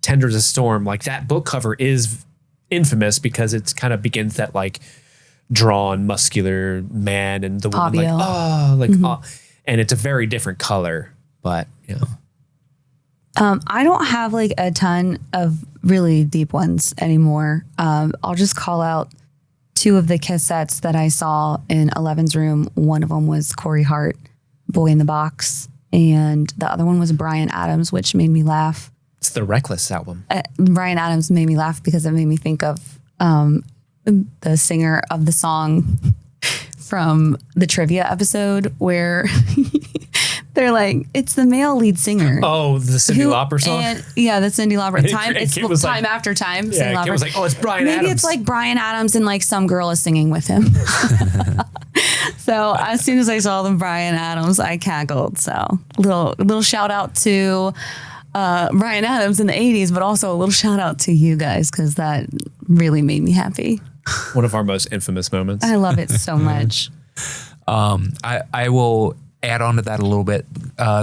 Tender as a Storm, like that book cover is infamous because it's kind of begins that like drawn muscular man and the woman and it's a very different color, but I don't have like a ton of really deep ones anymore. I'll just call out 2 of the cassettes that I saw in Eleven's room. One of them was Corey Hart, Boy in the Box, and the other one was Bryan Adams, which made me laugh. it's the Reckless album. Bryan Adams made me laugh because it made me think of the singer of the song from the trivia episode where they're like, it's the male lead singer. Oh, the Cyndi Lauper song? The Cyndi Lauper. Time, it's Kit was time like, after time. Yeah, Cyndi Kit Lauper. was like, oh, it's Bryan Adams. Maybe it's like Bryan Adams and like some girl is singing with him. So as soon as I saw them Bryan Adams, I cackled. So little shout out to Bryan Adams in the 80s, but also a little shout out to you guys because that really made me happy. One of our most infamous moments. I love it so much. I will add on to that a little bit.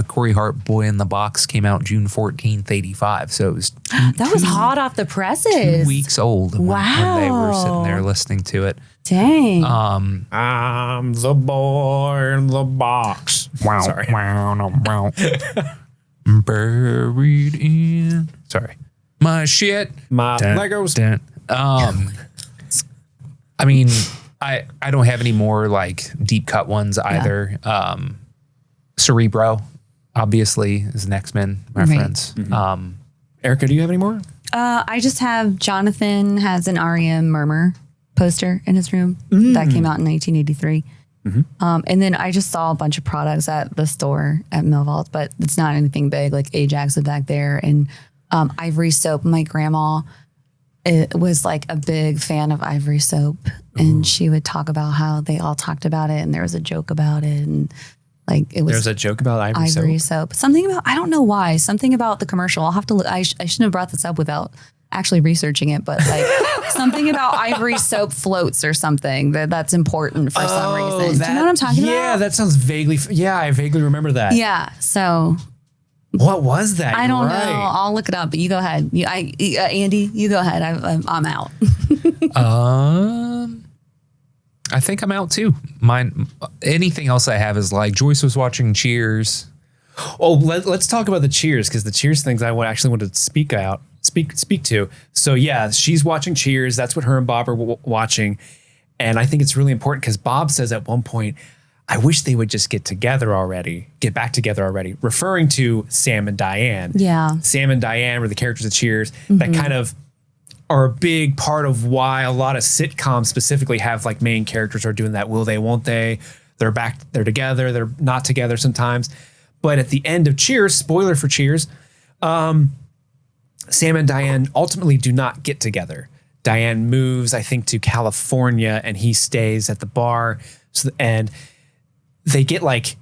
Corey Hart, Boy in the Box came out June 14th, 85. So it was That was hot off the presses. 2 weeks old when they were sitting Wow. there listening to it. Dang. I'm the boy in the box. Sorry. Buried in. Sorry. My shit. My Legos. I mean, I don't have any more like deep cut ones either. Cerebro, obviously, is an X-Men reference. Erica, do you have any more? I just have Jonathan has an R.E.M. Murmur poster in his room that came out in 1983. And then I just saw a bunch of products at the store at Millvault, but it's not anything big. Like Ajax is back there, and Ivory Soap. My grandma was like a big fan of Ivory Soap, and she would talk about how they all talked about it, and there was a joke about it, and like it was. There's a joke about Ivory Soap. Something about, I don't know why. Something about the commercial. I'll have to look. I shouldn't have brought this up without actually researching it, but like something about Ivory Soap floats or something that's important for some reason. Do you know what I'm talking about? Yeah, that sounds vaguely. Yeah, I vaguely remember that. Yeah. So What was that? I don't You're right. know. I'll look it up. But you go ahead. Andy, you go ahead. I'm out. I think I'm out too. Anything else I have is like Joyce was watching Cheers. Oh, let's talk about the Cheers, because the Cheers things I actually wanted to speak to. So yeah, she's watching Cheers. That's what her and Bob are watching, and I think it's really important because Bob says at one point, "I wish they would just get back together already," referring to Sam and Diane. Yeah, Sam and Diane were the characters of Cheers that kind of are a big part of why a lot of sitcoms specifically have like main characters are doing that. Will they? Won't they? They're together. They're not together sometimes. But at the end of Cheers, spoiler for Cheers, Sam and Diane ultimately do not get together. Diane moves, I think, to California, and he stays at the bar. And they get like,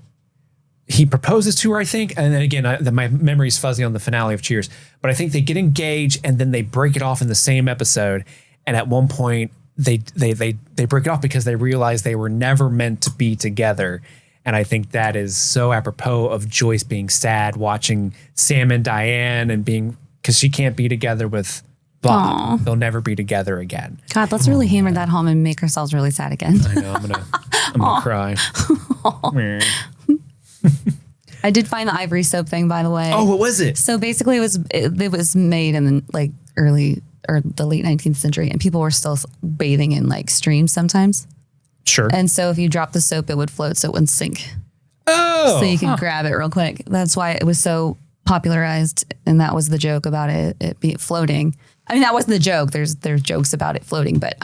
he proposes to her, I think. And then again, my memory's fuzzy on the finale of Cheers, but I think they get engaged and then they break it off in the same episode. And at one point they break it off because they realize they were never meant to be together. And I think that is so apropos of Joyce being sad, watching Sam and Diane and because she can't be together with Bob. They'll never be together again. God, let's really hammer that home and make ourselves really sad again. I know, I'm gonna cry. I did find the Ivory Soap thing, by the way. Oh, what was it? So basically it was made in the like early or the late 19th century, and people were still bathing in like streams sometimes. Sure. And so if you drop the soap, it would float so it wouldn't sink. Oh. So you could grab it real quick. That's why it was so popularized, and that was the joke about it being floating. I mean, that wasn't the joke. There's jokes about it floating, but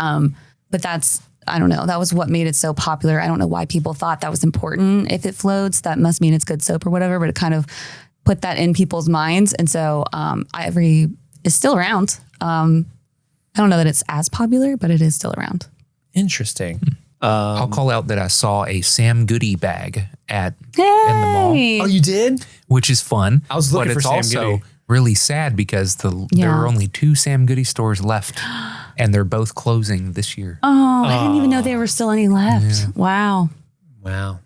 but I don't know. That was what made it so popular. I don't know why people thought that was important. If it floats, that must mean it's good soap or whatever, but it kind of put that in people's minds. And so Ivory is still around. I don't know that it's as popular, but it is still around. Interesting. I'll call out that I saw a Sam Goody bag in the mall. Oh, you did? Which is fun. I was looking but for it's Sam also Goody. really sad because there are only 2 Sam Goody stores left, and they're both closing this year. Oh, I didn't even know there were still any left. Yeah. Wow.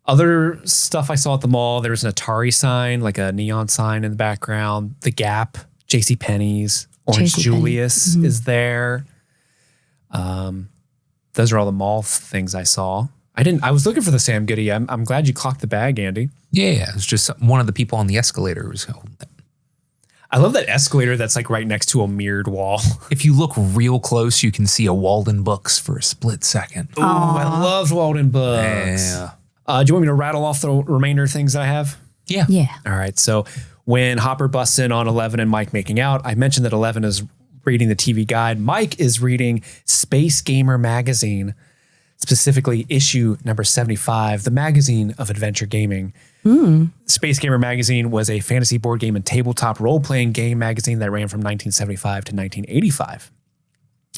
Other stuff I saw at the mall, there's an Atari sign, like a neon sign in the background. The Gap, JCPenney's, Orange Julius is there. Those are all the mall things I saw. I was looking for the Sam Goody. I'm glad you clocked the bag, Andy. Yeah, it's just one of the people on the escalator was holding it. I love that escalator that's like right next to a mirrored wall. If you look real close, you can see a Walden Books for a split second. Oh, I love Walden Books. Yeah. Do you want me to rattle off the remainder of things that I have? Yeah. Yeah. All right. So when Hopper busts in on 11 and Mike making out, I mentioned that 11 is reading the TV guide. Mike is reading Space Gamer magazine, specifically issue number 75, the magazine of adventure gaming. Space Gamer magazine was a fantasy board game and tabletop role-playing game magazine that ran from 1975 to 1985.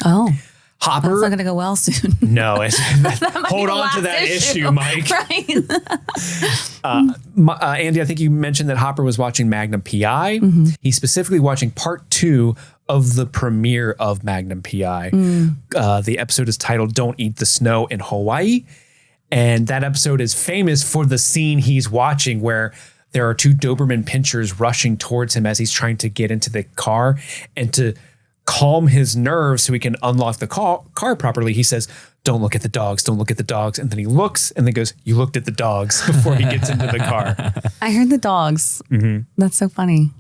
Oh. Hopper. That's not going to go well soon. No, hold on to that issue, Mike. Right. Andy, I think you mentioned that Hopper was watching Magnum PI. He's specifically watching part 2 of the premiere of Magnum PI. The episode is titled Don't Eat the Snow in Hawaii. And that episode is famous for the scene he's watching where there are 2 Doberman pinchers rushing towards him as he's trying to get into the car. And to calm his nerves so he can unlock the car properly, he says, "Don't look at the dogs, don't look at the dogs." And then he looks and then goes, "You looked at the dogs," before he gets into the car. I heard the dogs. That's so funny.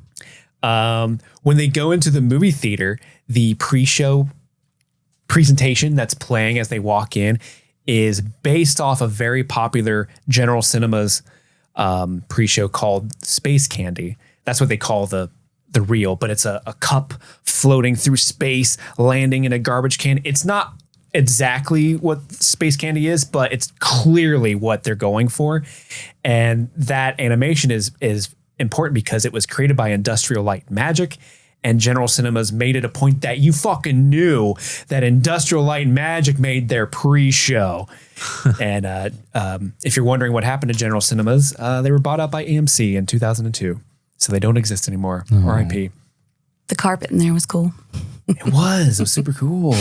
When they go into the movie theater, the pre-show presentation that's playing as they walk in is based off a very popular General Cinemas pre-show called Space Candy. That's what they call the reel, but it's a cup floating through space, landing in a garbage can. It's not exactly what Space Candy is, but it's clearly what they're going for. And that animation is important because it was created by Industrial Light and Magic, and General Cinemas made it a point that you fucking knew that Industrial Light and Magic made their pre-show. And if you're wondering what happened to General Cinemas, they were bought out by AMC in 2002. So they don't exist anymore. R.I.P. The carpet in there was cool. It was super cool.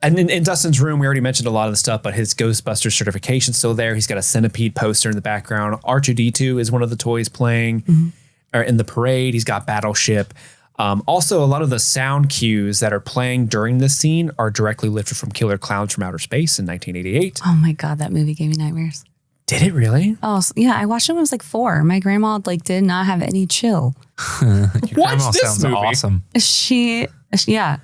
And in Dustin's room, we already mentioned a lot of the stuff, but his Ghostbusters certification's still there. He's got a centipede poster in the background. R2-D2 is one of the toys playing. Or in the parade, he's got Battleship. Also, a lot of the sound cues that are playing during this scene are directly lifted from Killer Clowns from Outer Space in 1988. Oh my God, that movie gave me nightmares. Did it really? Oh, yeah. I watched it when I was like 4. My grandma did not have any chill. Your grandma this sounds movie. awesome.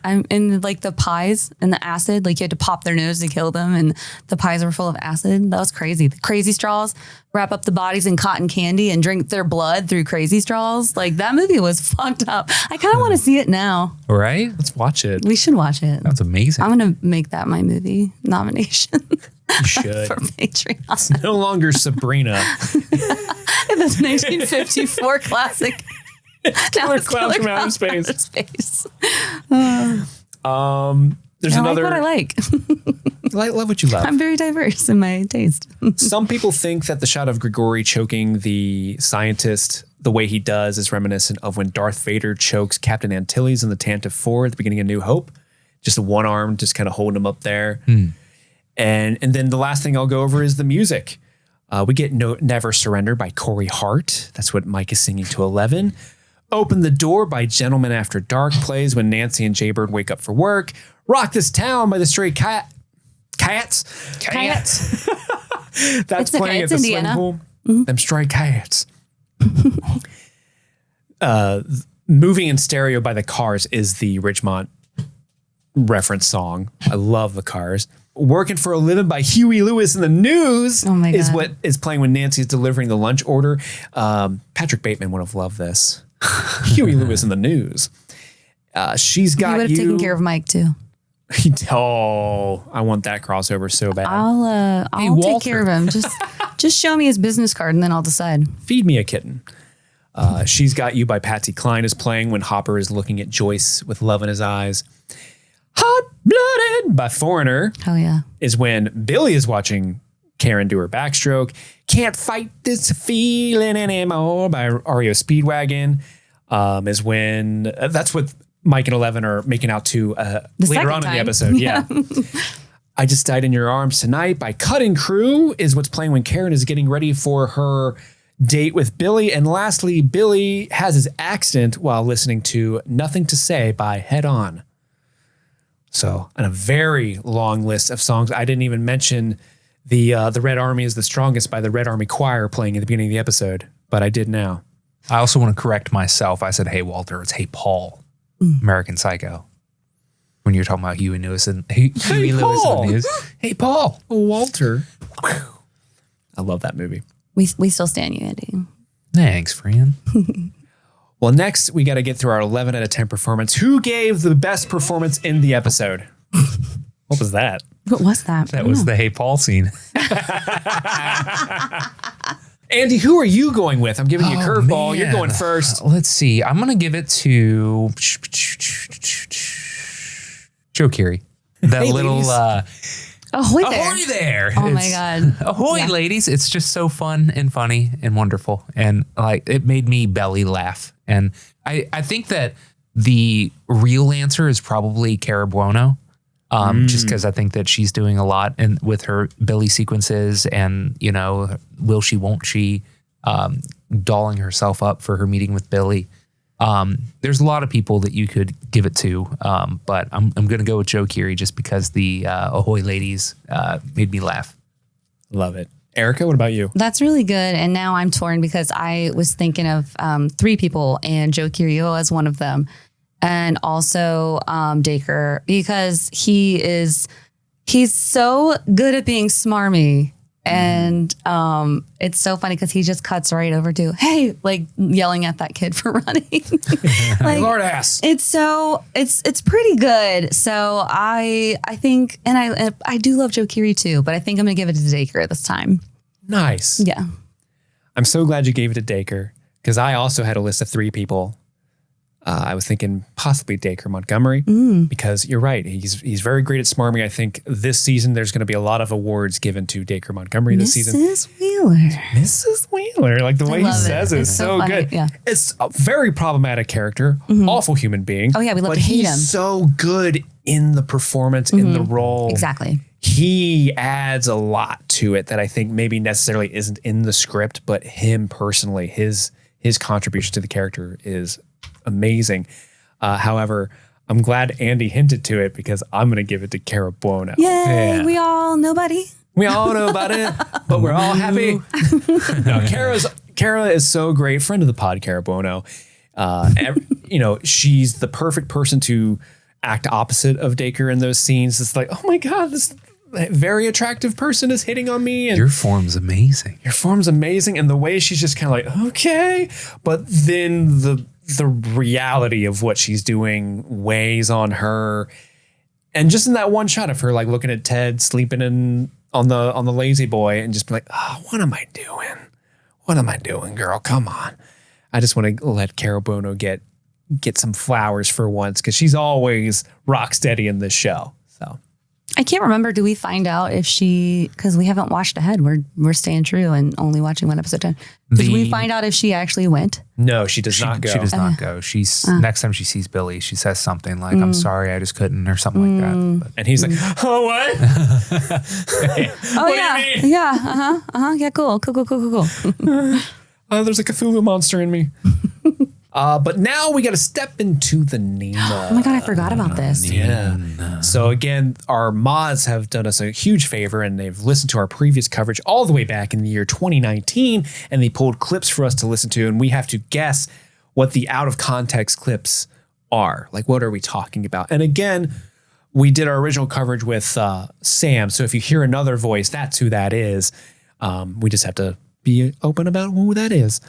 I'm in like the pies and the acid, like you had to pop their nose to kill them, and the pies were full of acid. That was crazy. The crazy straws, wrap up the bodies in cotton candy and drink their blood through crazy straws. Like that movie was fucked up. I kind of want to see it now. Right? Let's watch it. We should watch it. That's amazing. I'm going to make that my movie nomination. You should. For Patreon. It's no longer Sabrina. The 1954 classic. Killer Clowns from Outer Space. There's another. I like what I like. Love what you love. I'm very diverse in my taste. Some people think that the shot of Grigori choking the scientist the way he does is reminiscent of when Darth Vader chokes Captain Antilles in the Tantive 4 at the beginning of New Hope. Just one arm, just kind of holding him up there. And then the last thing I'll go over is the music. We get Never Surrender by Corey Hart. That's what Mike is singing to 11. Open the Door by Gentlemen After Dark plays when Nancy and Jaybird wake up for work. Rock This Town by the Stray Cats. That's playing at the Indiana. swimming pool. Them Stray Cats. Moving in Stereo by the Cars is the Ridgemont reference song. I love the Cars. Working for a Living by Huey Lewis and the News is what is playing when Nancy's delivering the lunch order. Patrick Bateman would have loved this. Huey Lewis and the News. She's Got You would have You. taken care of Mike too. Oh, I want that crossover so bad. I'll take care of him. Just show me his business card and then I'll decide. Feed Me a Kitten. She's Got You by Patsy Cline is playing when Hopper is looking at Joyce with love in his eyes. Hot Blooded by Foreigner. Oh yeah. Is when Billy is watching Karen do her backstroke. Can't Fight This Feeling Anymore by REO Speedwagon. Is when that's what Mike and Eleven are making out to later on in the episode. Yeah. I Just Died in Your Arms Tonight by Cutting Crew is what's playing when Karen is getting ready for her date with Billy. And lastly, Billy has his accident while listening to Nothing to Say by Head On. So, and a very long list of songs. I didn't even mention the Red Army is the Strongest by the Red Army Choir playing at the beginning of the episode, but I did now. I also want to correct myself. I said, "Hey Walter," it's "Hey Paul." American Psycho. When you're talking about Huey Lewis and Huey Lewis in the news. Hey Paul. Walter. I love that movie. We still stand you, Andy. Thanks, friend. Well, next we got to get through our 11 out of 10 performance. Who gave the best performance in the episode? What was that? What was that? That was the Hey Paul scene. Andy, who are you going with? I'm giving you a curveball. You're going first. Let's see. I'm going to give it to Joe Keery. That little Ahoy there. ahoy there. Oh my God. Ahoy, Yeah. ladies. It's just so fun and funny and wonderful. And like it made me belly laugh. And I think that the real answer is probably Cara Buono. Just because I think that she's doing a lot and with her Billy sequences and, you know, will she, won't she, dolling herself up for her meeting with Billy. There's a lot of people that you could give it to, but I'm going to go with Joe Keery just because the Ahoy ladies made me laugh. Love it. Erica, what about you? That's really good. And now I'm torn because I was thinking of 3 people and Joe Keery was one of them. And also Dacre, because he's so good at being smarmy. And it's so funny because he just cuts right over to, hey, like yelling at that kid for running. Like, Lord ass. It's pretty good. So I think, and I do love Joe Keery too, but I think I'm gonna give it to Dacre this time. Nice. Yeah. I'm so glad you gave it to Dacre because I also had a list of 3 people. I was thinking possibly Dacre Montgomery because you're right. He's very great at smarming. I think this season there's going to be a lot of awards given to Dacre Montgomery this season. Mrs. Wheeler. Mrs. Wheeler, like the way he says it is so funny. good. Yeah. It's a very problematic character, awful human being. Oh yeah, we love but to hate he's him. so good in the performance, in the role. Exactly. He adds a lot to it that I think maybe necessarily isn't in the script, but him personally, his contribution to the character is amazing. However, I'm glad Andy hinted to it because I'm going to give it to Cara Buono. Yay, we all nobody. We all know about it, but we're all happy. No, Cara is so great. Friend of the pod, Cara Buono. She's the perfect person to act opposite of Dacre in those scenes. It's like, oh my God, this very attractive person is hitting on me. And Your form's amazing. Your form's amazing. And the way she's just kind of like, okay. But then the reality of what she's doing weighs on her. And just in that one shot of her, like looking at Ted sleeping on the lazy boy and just be like, oh, what am I doing? What am I doing, girl? Come on. I just want to let Cara Buono get some flowers for once because she's always rock steady in this show. So I can't remember. Do we find out if because we haven't watched ahead. We're staying true and only watching one episode 10. Did we find out if she actually went? No, she does not go. She does not go. She's next time she sees Billy, she says something like, I'm sorry, I just couldn't, or something like that. But, and he's like, oh, what? Oh, yeah. Do you mean? Yeah. Yeah, cool. There's a Cthulhu monster in me. But now we got to step into the Nina. Oh my God, I forgot about this. Yeah. So again, our mods have done us a huge favor and they've listened to our previous coverage all the way back in the year 2019 and they pulled clips for us to listen to and we have to guess what the out of context clips are. Like, what are we talking about? And again, we did our original coverage with Sam. So if you hear another voice, that's who that is. We just have to be open about who that is.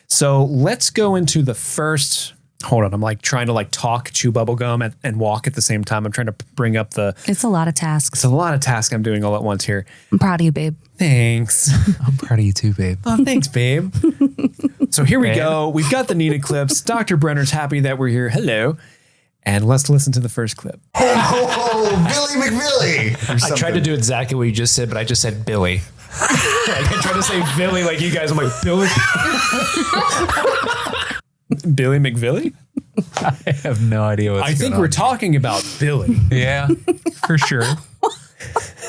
So let's go into the first Hold on. I'm like trying to like talk, chew bubble gum and walk at the same time. I'm trying to bring up It's a lot of tasks. It's a lot of tasks I'm doing all at once here. I'm proud of you, babe. Thanks. I'm proud of you too, babe. Oh, thanks, babe. So here we go. We've got the Nina clips. Dr. Brenner's happy that we're here. Hello. And let's listen to the first clip. Billy McBilly. I tried to do exactly what you just said, but I just said Billy. Like, I tried to say Billy like you guys. I'm like, Billy? Billy McVilly? I have no idea what's I think we're talking about Billy. Yeah, for sure.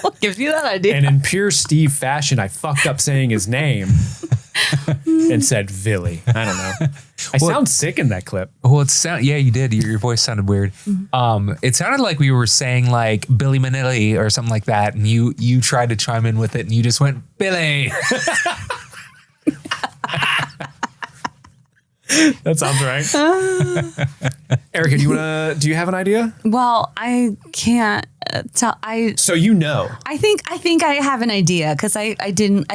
What gives you that idea? And in pure Steve fashion, I fucked up saying his name and said Villy. I don't know. I sound sick in that clip. Well, yeah, you did. Your voice sounded weird. It sounded like we were saying like Billy Manilli or something like that, and you tried to chime in with it, and you just went Billy. That sounds right. Erica, do you have an idea? Well, I can't tell. So you know. I think I have an idea because I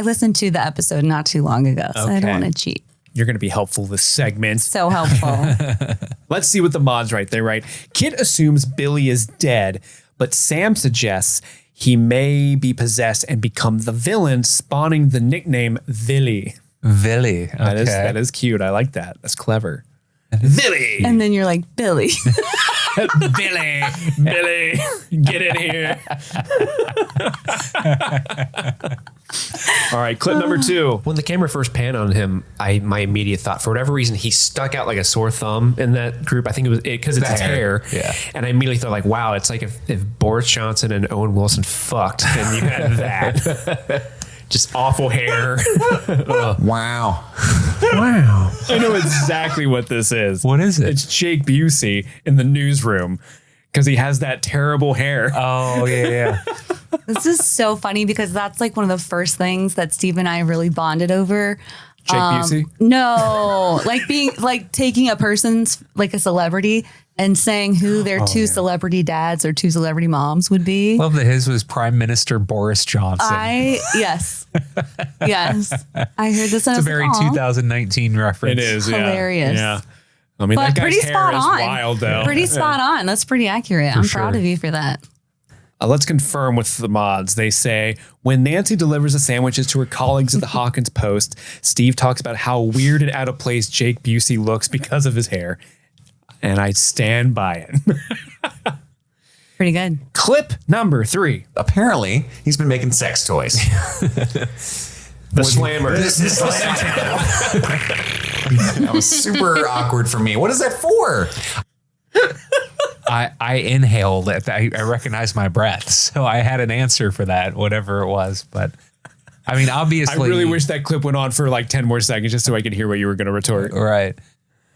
listened to the episode not too long ago, so I don't want to cheat. You're going to be helpful this segment. So helpful. Let's see what the mods write. They write, Kit assumes Billy is dead, but Sam suggests he may be possessed and become the villain, spawning the nickname Villy. Villy. Okay. That is cute. I like that. That's clever. Villy. And then you're like, Billy. Billy, get in here. All right, clip number 2. When the camera first panned on him, my immediate thought, for whatever reason, he stuck out like a sore thumb in that group. I think it was because it's his hair. Yeah. And I immediately thought like, wow, it's like if Boris Johnson and Owen Wilson fucked and you had that. Just awful hair. Wow. I know exactly what this is. What is it? It's Jake Busey in the newsroom because he has that terrible hair. Oh, yeah. This is so funny because that's like one of the first things that Steve and I really bonded over. Jake Busey? No, like taking a person's like a celebrity and saying who their two celebrity dads or two celebrity moms would be. Love that his was Prime Minister Boris Johnson. Yes. I heard this. It's a very 2019 reference. It is. Hilarious. Yeah. I mean, that guy's pretty hair spot is on. wild, though. Pretty spot on. That's pretty accurate. I'm proud of you for that. Let's confirm with the mods. They say, when Nancy delivers the sandwiches to her colleagues at the Hawkins Post, Steve talks about how weird and out of place Jake Busey looks because of his hair. And I stand by it. Pretty good. Clip number 3. Apparently, he's been making sex toys. The slammer. This is that was super awkward for me. What is that for? I inhaled it. I recognized my breath. So I had an answer for that, whatever it was. But I mean, obviously. I really wish that clip went on for like 10 more seconds just so I could hear what you were going to retort. Right.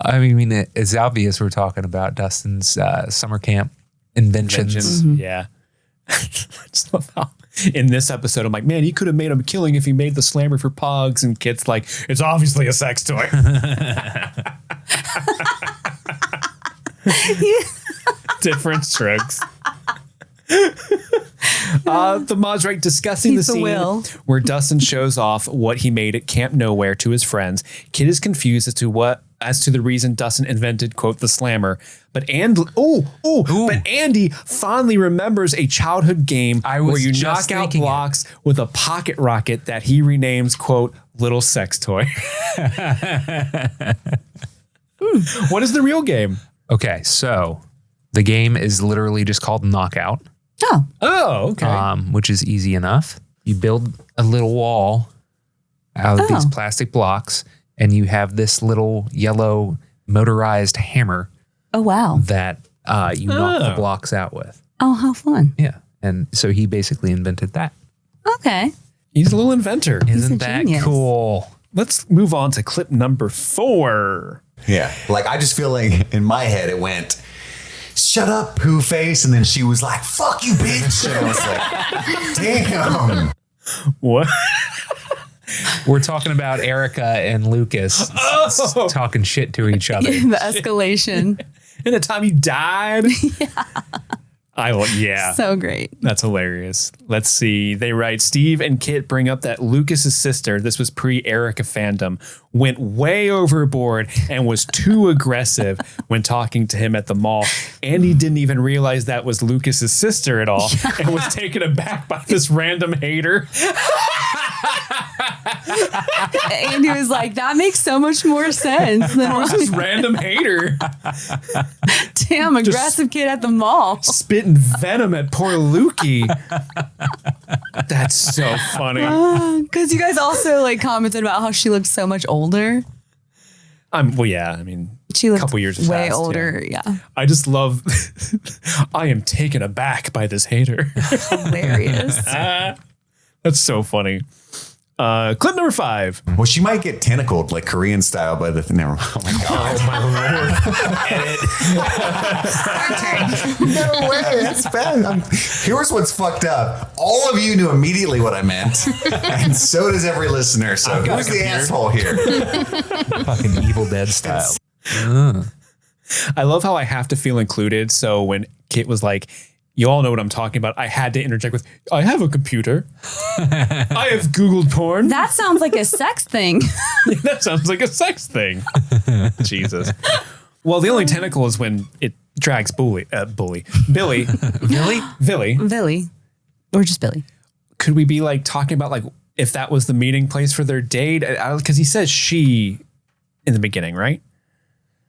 I mean, it's obvious we're talking about Dustin's summer camp inventions. Mm-hmm. Yeah. I just love how in this episode, I'm like, man, he could have made him a killing if he made the slammer for Pogs. And Kit's like, it's obviously a sex toy. Different strokes. The mods right discussing the scene where Dustin shows off what he made at Camp Nowhere to his friends. Kit is confused as to the reason Dustin invented, quote, the slammer. But Andy fondly remembers a childhood game where you knock out blocks with a pocket rocket that he renames, quote, little sex toy. What is the real game? Okay, so the game is literally just called Knockout. Oh, okay. Which is easy enough. You build a little wall out of these plastic blocks, and you have this little yellow motorized hammer. Oh, wow. That you knock the blocks out with. Oh, how fun. Yeah. And so he basically invented that. Okay. He's a little inventor. Isn't that cool? Let's move on to clip number 4. Yeah. Like, I just feel like in my head it went, shut up, poo face. And then she was like, fuck you, bitch. And I was like, damn. What? We're talking about Erica and Lucas talking shit to each other. The escalation. In the time you died? Yeah. So great. That's hilarious. Let's see. They write, Steve and Kit bring up that Lucas's sister, this was pre-Erica fandom, went way overboard and was too aggressive when talking to him at the mall. Andy didn't even realize that was Lucas's sister at all and was taken aback by this random hater. Andy was like, that makes so much more sense than Who's this random hater? damn aggressive kid at the mall. Spitting venom at poor Lukey. That's so funny. Because you guys also like commented about how she looked so much older. Well, yeah. I mean, She looked couple years way passed, older. Yeah. I just love. I am taken aback by this hater. Hilarious. That's so funny. Clip number 5. Well, she might get tentacled like Korean style by the never. Oh my god! Oh my lord! No way! That's bad. Here's what's fucked up. All of you knew immediately what I meant, and so does every listener. So who's the asshole here? Fucking Evil Dead style. I love how I have to feel included. So when Kit was like, you all know what I'm talking about, I had to interject with, I have a computer. I have Googled porn. That sounds like a sex thing. That sounds like a sex thing. Jesus. Well, the only tentacle is when it drags Billy. Billy. Or just Billy. Could we be like talking about like if that was the meeting place for their date? Because he says she in the beginning, right?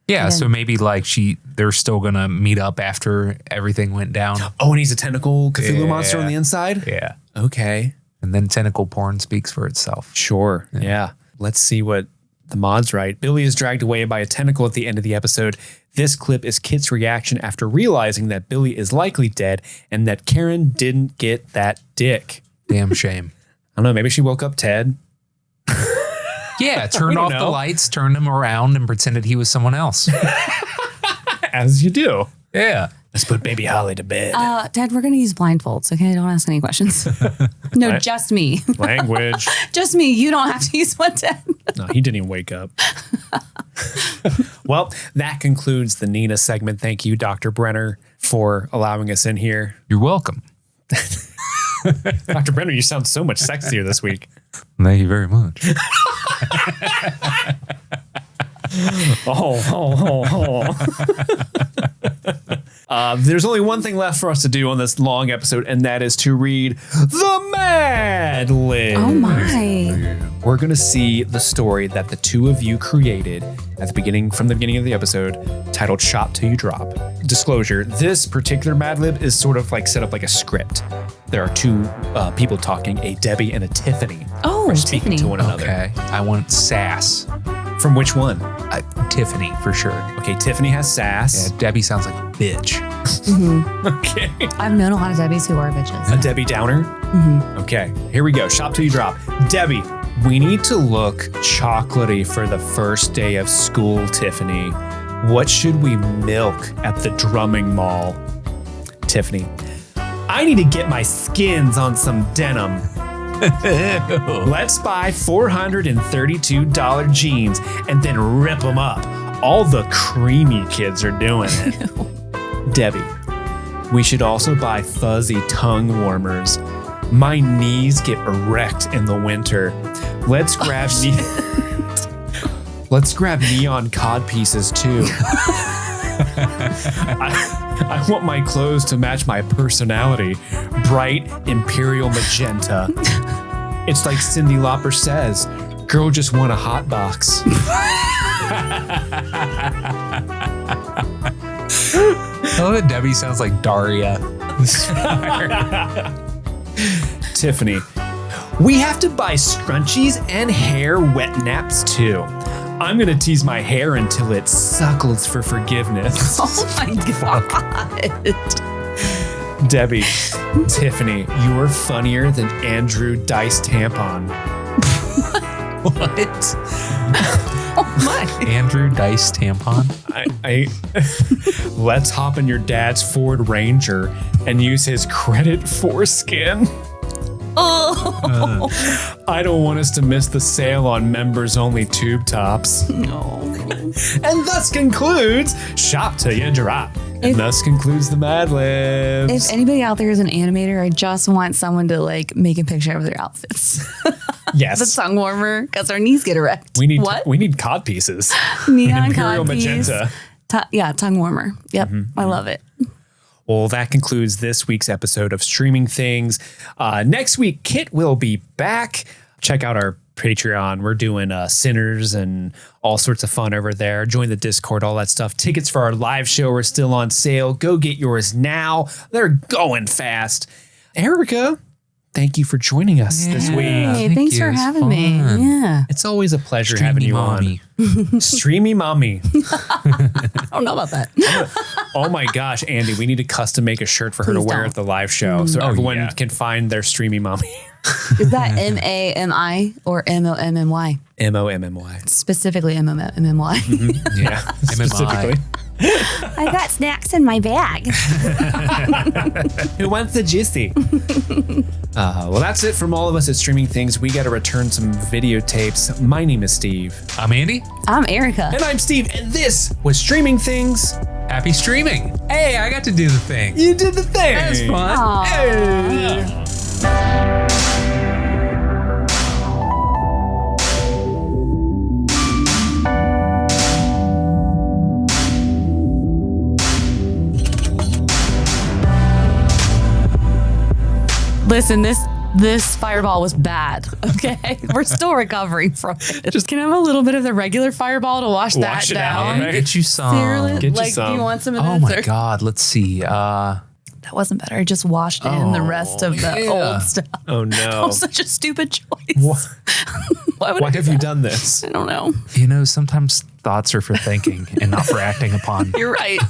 Yeah, so maybe like they're still gonna meet up after everything went down. Oh, and he's a tentacle Cthulhu monster on the inside? Yeah. Okay. And then tentacle porn speaks for itself. Sure. Yeah. Let's see what the mods write. Billy is dragged away by a tentacle at the end of the episode. This clip is Kit's reaction after realizing that Billy is likely dead and that Karen didn't get that dick. Damn shame. I don't know. Maybe she woke up Ted. Yeah, turned off the lights, turned him around, and pretended he was someone else. As you do. Yeah. Let's put baby Holly to bed. Dad, we're going to use blindfolds, okay? Don't ask any questions. No, just me. Language. Just me. You don't have to use one, Dad. No, he didn't even wake up. Well, that concludes the Nina segment. Thank you, Dr. Brenner, for allowing us in here. You're welcome. Dr. Brenner, you sound so much sexier this week. Thank you very much. There's only one thing left for us to do on this long episode, and that is to read the MadLibs. Oh my. We're going to see the story that the two of you created from the beginning of the episode, titled Shop Till You Drop. Disclosure, this particular MadLib is sort of like set up like a script. There are two people talking, a Debbie and a Tiffany. Oh, are speaking to one another. Okay. I want sass. From which one? Tiffany, for sure. Okay, Tiffany has sass. Yeah, Debbie sounds like a bitch. Mm-hmm. Okay. I've known a lot of Debbies who are bitches. A Debbie Downer? Mm-hmm. Okay, here we go. Shop Till You Drop. Debbie, we need to look chocolatey for the first day of school, Tiffany. What should we milk at the drumming mall? Tiffany, I need to get my skins on some denim. Let's buy $432 jeans and then rip them up. All the creamy kids are doing it. Debbie, we should also buy fuzzy tongue warmers. My knees get erect in the winter. Let's grab Let's grab neon cod pieces too. I want my clothes to match my personality. Bright imperial magenta. It's like Cyndi Lauper says, girl just want a hot box. Oh, Debbie sounds like Daria. Tiffany, we have to buy scrunchies and hair wet naps too. I'm gonna tease my hair until it suckles for forgiveness. Oh my God. Debbie, Tiffany, you are funnier than Andrew Dice Tampon. What? Oh my. Andrew Dice Tampon? Let's hop in your dad's Ford Ranger and use his credit foreskin. I don't want us to miss the sale on members-only tube tops. No. And thus concludes Shop Till You Drop. And thus concludes the MadLibs. If anybody out there is an animator, I just want someone to like make a picture of their outfits. Yes. The tongue warmer, because our knees get erect. We need what? we need cod pieces. Neon Imperial cod piece. magenta. Yeah, tongue warmer. Yep, I love it. Well, that concludes this week's episode of Streaming Things. Next week, Kit will be back. Check out our Patreon. We're doing Sinners and all sorts of fun over there. Join the Discord, all that stuff. Tickets for our live show are still on sale. Go get yours now. They're going fast. Erica, thank you for joining us this week. Hey, thanks for having me. Yeah. It's always a pleasure having you mommy. on. Streamy Mommy. I don't know about that. Oh my gosh, Andy, we need to custom make a shirt for her to Please wear don't. at the live show so everyone can find their Streamy Mommy. Is that MAMI or MOMMY? MOMMY. Specifically MOMMY. Yeah, specifically. I got snacks in my bag. Who wants the juicy? Well, that's it from all of us at Streaming Things. We got to return some videotapes. My name is Steve. I'm Andy. I'm Erica. And I'm Steve. And this was Streaming Things. Happy streaming. Hey, I got to do the thing. You did the thing. That was fun. Aw. Hey. Listen, this fireball was bad. Okay, we're still recovering from it. Just can I have a little bit of the regular fireball to wash that it out, down? right? Get you some. Seriously? Get you Like, do some. you want some of Oh this? my or- God. Let's see. That wasn't better. I just washed in the rest of the old stuff. Oh That no. was such a stupid choice. Why would I Why do have you that? done this? I don't know. You know, sometimes thoughts are for thinking and not for acting upon. You're right.